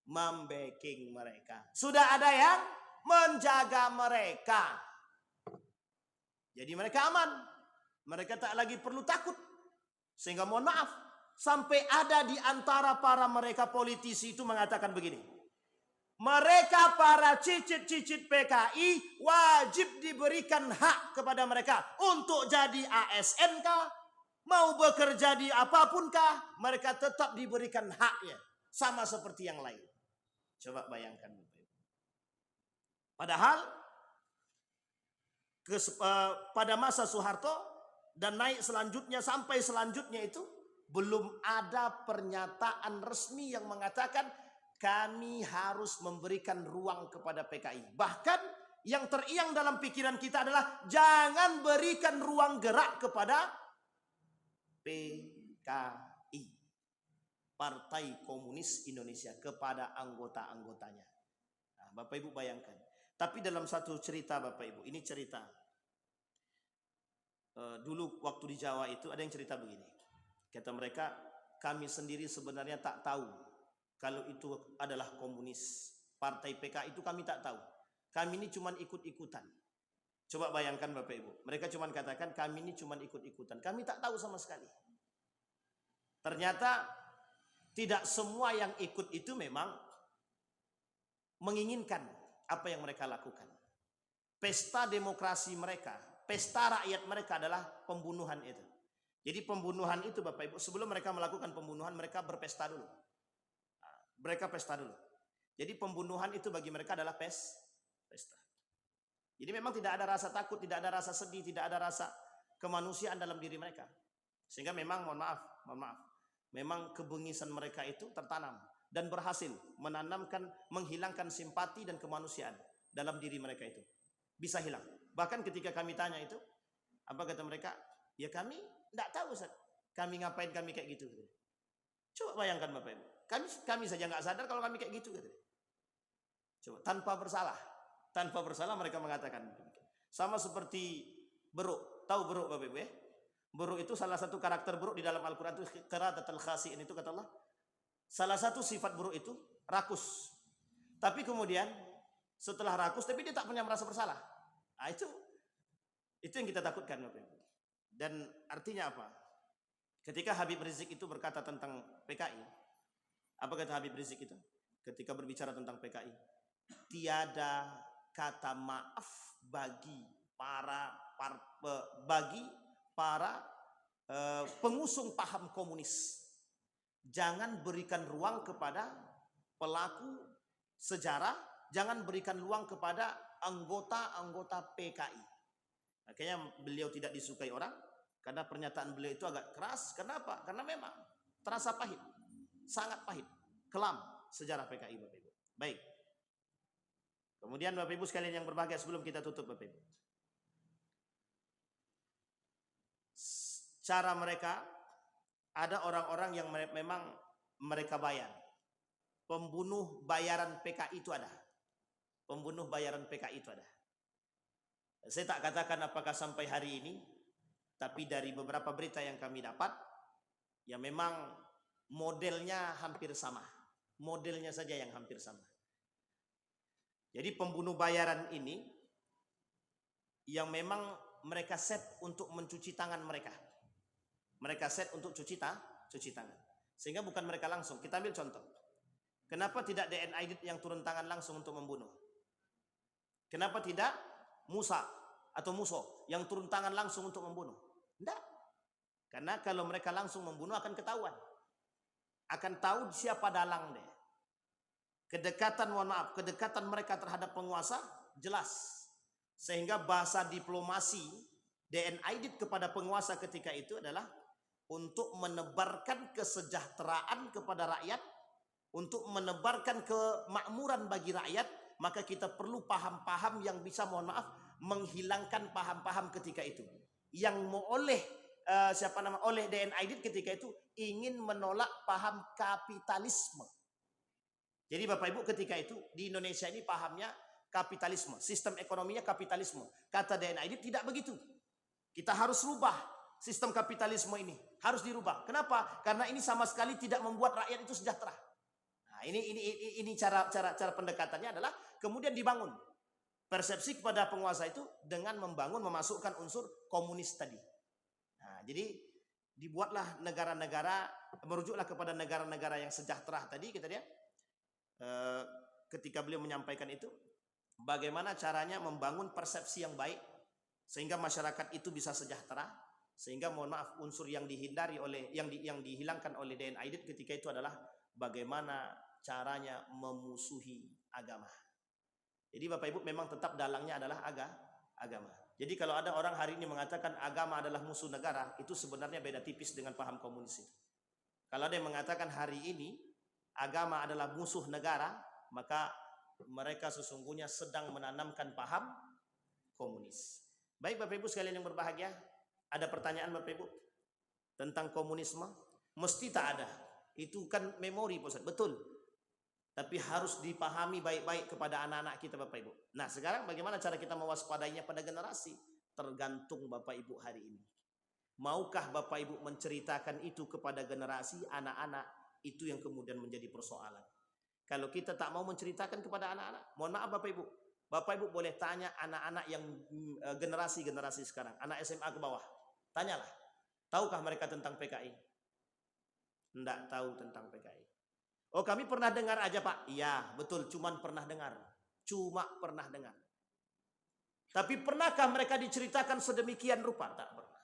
membacking mereka. Sudah ada yang menjaga mereka. Jadi mereka aman. Mereka tak lagi perlu takut. Sehingga mohon maaf, sampai ada di antara para mereka politisi itu mengatakan begini. Mereka para cicit-cicit PKI wajib diberikan hak kepada mereka untuk jadi ASN kah, mau bekerja di apapun kah, mereka tetap diberikan haknya sama seperti yang lain. Coba bayangkan. Padahal pada masa Soeharto dan naik selanjutnya sampai selanjutnya itu belum ada pernyataan resmi yang mengatakan kami harus memberikan ruang kepada PKI. Bahkan yang teriang dalam pikiran kita adalah jangan berikan ruang gerak kepada PKI, Partai Komunis Indonesia, kepada anggota-anggotanya. Nah, Bapak Ibu bayangkan. Tapi dalam satu cerita Bapak Ibu, ini cerita. Dulu waktu di Jawa itu ada yang cerita begini. Kata mereka, kami sendiri sebenarnya tak tahu kalau itu adalah komunis. Partai PKI itu kami tak tahu. Kami ini cuma ikut-ikutan. Coba bayangkan Bapak Ibu. Mereka cuma katakan kami ini cuma ikut-ikutan. Kami tak tahu sama sekali. Ternyata tidak semua yang ikut itu memang menginginkan apa yang mereka lakukan. Pesta demokrasi mereka, pesta rakyat mereka adalah pembunuhan itu. Jadi pembunuhan itu Bapak Ibu, sebelum mereka melakukan pembunuhan mereka berpesta dulu. Mereka pesta dulu. Jadi pembunuhan itu bagi mereka adalah pesta. Jadi memang tidak ada rasa takut, tidak ada rasa sedih, tidak ada rasa kemanusiaan dalam diri mereka. Sehingga memang mohon maaf, memang kebengisan mereka itu tertanam dan berhasil menanamkan, menghilangkan simpati dan kemanusiaan dalam diri mereka itu. Bisa hilang. Bahkan ketika kami tanya itu, apa kata mereka? Ya kami tidak tahu Ustaz. Kami ngapain kami kayak gitu. Coba bayangkan Bapak Ibu. Kami saja nggak sadar kalau kami kayak gitu. Coba tanpa bersalah mereka mengatakan. Sama seperti beruk. Tahu beruk Bapak Ibu ya? Beruk itu salah satu karakter buruk di dalam Al-Quran itu qiradatul khasi'in itu kata Allah. Salah satu sifat buruk itu rakus. Tapi kemudian setelah rakus tapi dia tak punya merasa bersalah. Nah, itu yang kita takutkan Bapak Ibu. Dan artinya apa? Ketika Habib Rizik itu berkata tentang PKI, apa kata Habib Rizik itu? Ketika berbicara tentang PKI, tiada kata maaf bagi para pengusung paham komunis. Jangan berikan ruang kepada pelaku sejarah, jangan berikan ruang kepada anggota-anggota PKI. Makanya beliau tidak disukai orang karena pernyataan beliau itu agak keras. Kenapa? Karena memang terasa pahit, sangat pahit, kelam sejarah PKI, Bapak Ibu. Baik. Kemudian Bapak Ibu sekalian yang berbahagia, sebelum kita tutup Bapak Ibu, cara mereka, ada orang-orang yang memang mereka bayar. Pembunuh bayaran PKI itu ada. Pembunuh bayaran PKI itu ada. Saya tak katakan apakah sampai hari ini, tapi dari beberapa berita yang kami dapat, ya memang modelnya hampir sama. Modelnya saja yang hampir sama. Jadi pembunuh bayaran ini yang memang mereka set untuk mencuci tangan mereka. Mereka set untuk cuci tangan. Sehingga bukan mereka langsung. Kita ambil contoh. Kenapa tidak DNI yang turun tangan langsung untuk membunuh? Kenapa tidak Musa atau Muso yang turun tangan langsung untuk membunuh? Tidak. Karena kalau mereka langsung membunuh akan ketahuan. Akan tahu siapa dalang deh. Kedekatan mereka terhadap penguasa jelas. Sehingga bahasa diplomasi DNI kepada penguasa ketika itu adalah untuk menebarkan kesejahteraan kepada rakyat, untuk menebarkan kemakmuran bagi rakyat, maka kita perlu paham-paham yang bisa, menghilangkan paham-paham ketika itu. Yang oleh oleh DNI ketika itu ingin menolak paham kapitalisme. Jadi Bapak Ibu ketika itu di Indonesia ini pahamnya kapitalisme, sistem ekonominya kapitalisme. Kata DNI tidak begitu. Kita harus rubah sistem kapitalisme ini, harus dirubah. Kenapa? Karena ini sama sekali tidak membuat rakyat itu sejahtera. Nah, ini cara pendekatannya adalah kemudian dibangun persepsi kepada penguasa itu dengan memasukkan unsur komunis tadi. Nah, jadi dibuatlah negara-negara, merujuklah kepada negara-negara yang sejahtera tadi kita lihat. Ketika beliau menyampaikan itu, bagaimana caranya membangun persepsi yang baik sehingga masyarakat itu bisa sejahtera, sehingga unsur yang dihindari oleh yang dihilangkan oleh DNI ketika itu adalah bagaimana caranya memusuhi agama. Jadi Bapak Ibu memang tetap dalangnya adalah agama. Jadi kalau ada orang hari ini mengatakan agama adalah musuh negara, itu sebenarnya beda tipis dengan paham komunis itu. Kalau ada yang mengatakan hari ini agama adalah musuh negara, maka mereka sesungguhnya sedang menanamkan paham komunis. Baik Bapak Ibu sekalian yang berbahagia, ada pertanyaan Bapak Ibu tentang komunisme? Mesti tak ada. Itu kan memori Pak Ustaz. Betul. Tapi harus dipahami baik-baik kepada anak-anak kita Bapak Ibu. Nah sekarang bagaimana cara kita mewaspadainya pada generasi? Tergantung Bapak Ibu hari ini. Maukah Bapak Ibu menceritakan itu kepada generasi anak-anak? Itu yang kemudian menjadi persoalan. Kalau kita tak mau menceritakan kepada anak-anak, mohon maaf Bapak Ibu. Bapak Ibu boleh tanya anak-anak yang generasi sekarang, anak SMA ke bawah. Tanyalah, tahukah mereka tentang PKI? Tidak tahu tentang PKI. Oh kami pernah dengar aja Pak. Iya betul, cuman pernah dengar. Cuma pernah dengar. Tapi pernahkah mereka diceritakan sedemikian rupa? Tak pernah.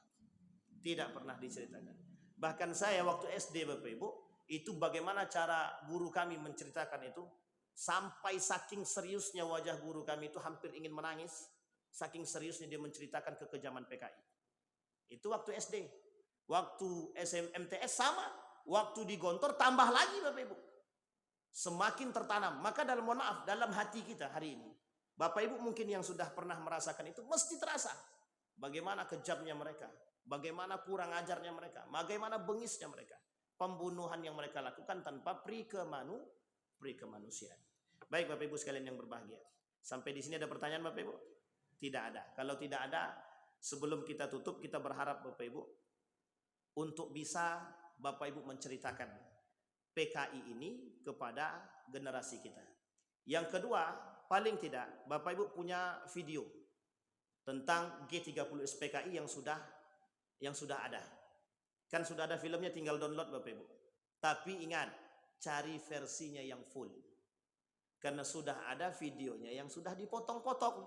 Tidak pernah diceritakan. Bahkan saya waktu SD Bapak Ibu, itu bagaimana cara guru kami menceritakan itu, sampai saking seriusnya wajah guru kami itu hampir ingin menangis, saking seriusnya dia menceritakan kekejaman PKI. Itu waktu SD. Waktu MTS sama, waktu di Gontor tambah lagi Bapak Ibu. Semakin tertanam. Maka dalam hati kita hari ini, Bapak Ibu mungkin yang sudah pernah merasakan itu mesti terasa bagaimana kejamnya mereka, bagaimana kurang ajarnya mereka, bagaimana bengisnya mereka. Pembunuhan yang mereka lakukan tanpa pri kemanusiaan. Baik Bapak Ibu sekalian yang berbahagia. Sampai di sini ada pertanyaan Bapak Ibu? Tidak ada. Kalau tidak ada, sebelum kita tutup kita berharap Bapak Ibu untuk bisa Bapak Ibu menceritakan PKI ini kepada generasi kita. Yang kedua, paling tidak Bapak Ibu punya video tentang G30 SPKI yang sudah ada. Kan sudah ada filmnya, tinggal download Bapak Ibu. Tapi ingat, cari versinya yang full. Karena sudah ada videonya yang sudah dipotong-potong.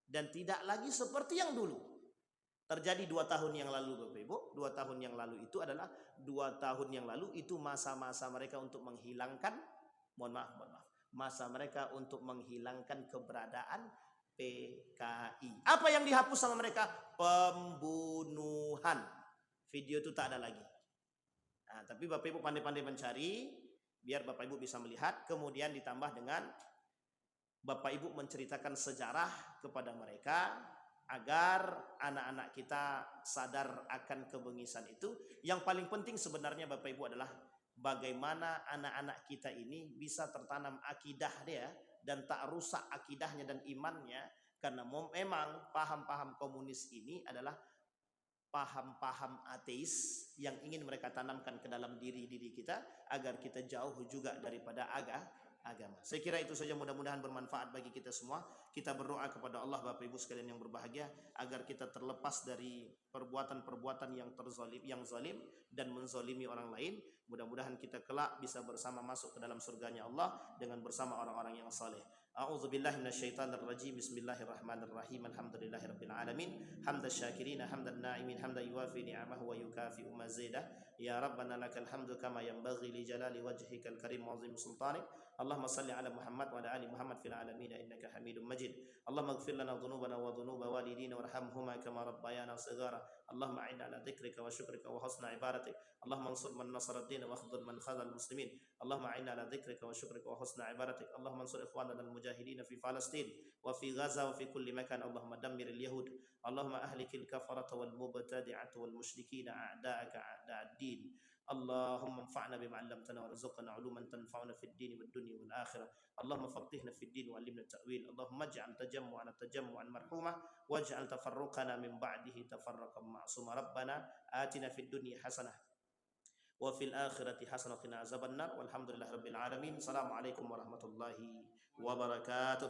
Dan tidak lagi seperti yang dulu. Terjadi 2 tahun yang lalu Bapak Ibu. 2 tahun yang lalu itu adalah 2 tahun yang lalu itu masa-masa mereka untuk menghilangkan, mohon maaf, masa mereka untuk menghilangkan keberadaan PKI. Apa yang dihapus sama mereka? Pembunuhan. Video itu tak ada lagi. Nah, tapi Bapak Ibu pandai-pandai mencari, biar Bapak Ibu bisa melihat. Kemudian ditambah dengan Bapak Ibu menceritakan sejarah kepada mereka, agar anak-anak kita sadar akan kebengisan itu. Yang paling penting sebenarnya Bapak Ibu adalah bagaimana anak-anak kita ini bisa tertanam akidah dia dan tak rusak akidahnya dan imannya, karena memang paham-paham komunis ini adalah paham-paham ateis yang ingin mereka tanamkan ke dalam diri kita agar kita jauh juga daripada agama. Saya kira itu saja, mudah-mudahan bermanfaat bagi kita semua. Kita berdoa kepada Allah Bapak Ibu sekalian yang berbahagia agar kita terlepas dari perbuatan-perbuatan yang zalim dan menzalimi orang lain. Mudah-mudahan kita kelak bisa bersama masuk ke dalam surganya Allah dengan bersama orang-orang yang saleh. A'udzubillahi minasyaitonirrajim. Bismillahirrahmanirrahim. Alhamdulillahirabbil alamin. Hamdan syakirin, hamdan na'imin, hamdan yuwafi ni'amahu wa yukafi'u mazidah. Ya Rabbana lakal hamdu kama yanbaghi li jalali wajhikal karim wa 'azimi sultanik. Allahumma salli ala Muhammad wa ala ali Muhammad fil alamin innaka Hamidum Majid. Allahumma ighfir lana dhunubana wa dhunuba walidina warhamhuma kama rabbayana shighara. Allahumma a'inna ala dzikrika wa syukrika wa husni ibadatik. Allahumma ansur man nasara ad-din wa khudhul man khadhal muslimin. Allahumma a'inna ala dzikrika wa syukrika wa husni ibadatik. Allahumma ansur ikhwanana al-mujahidin fi Palestin wa fi Gaza wa fi kulli makan. Allahumma dammir al-yahud. Allahumma ahlikil kafarata wal mubtadi'ata wal musyrikina a'da'aka a'da'ad-din. Allahumma anfa'na bima 'allamtana warzuqna 'uluman tanfa'una fid din wad dunya wal akhirah. Allahumma faqihna fid din wa 'allimna ta'wil. Allahumma ij'al tajammu'an marhumah waj'al tafarruqana min ba'dihi tafarraqan ma'suma. Rabbana atina fid dunya hasanah wa fil akhirati hasanah wa qina azabannar. Walhamdulillahirabbil alamin. Assalamualaikum warahmatullahi wabarakatuh.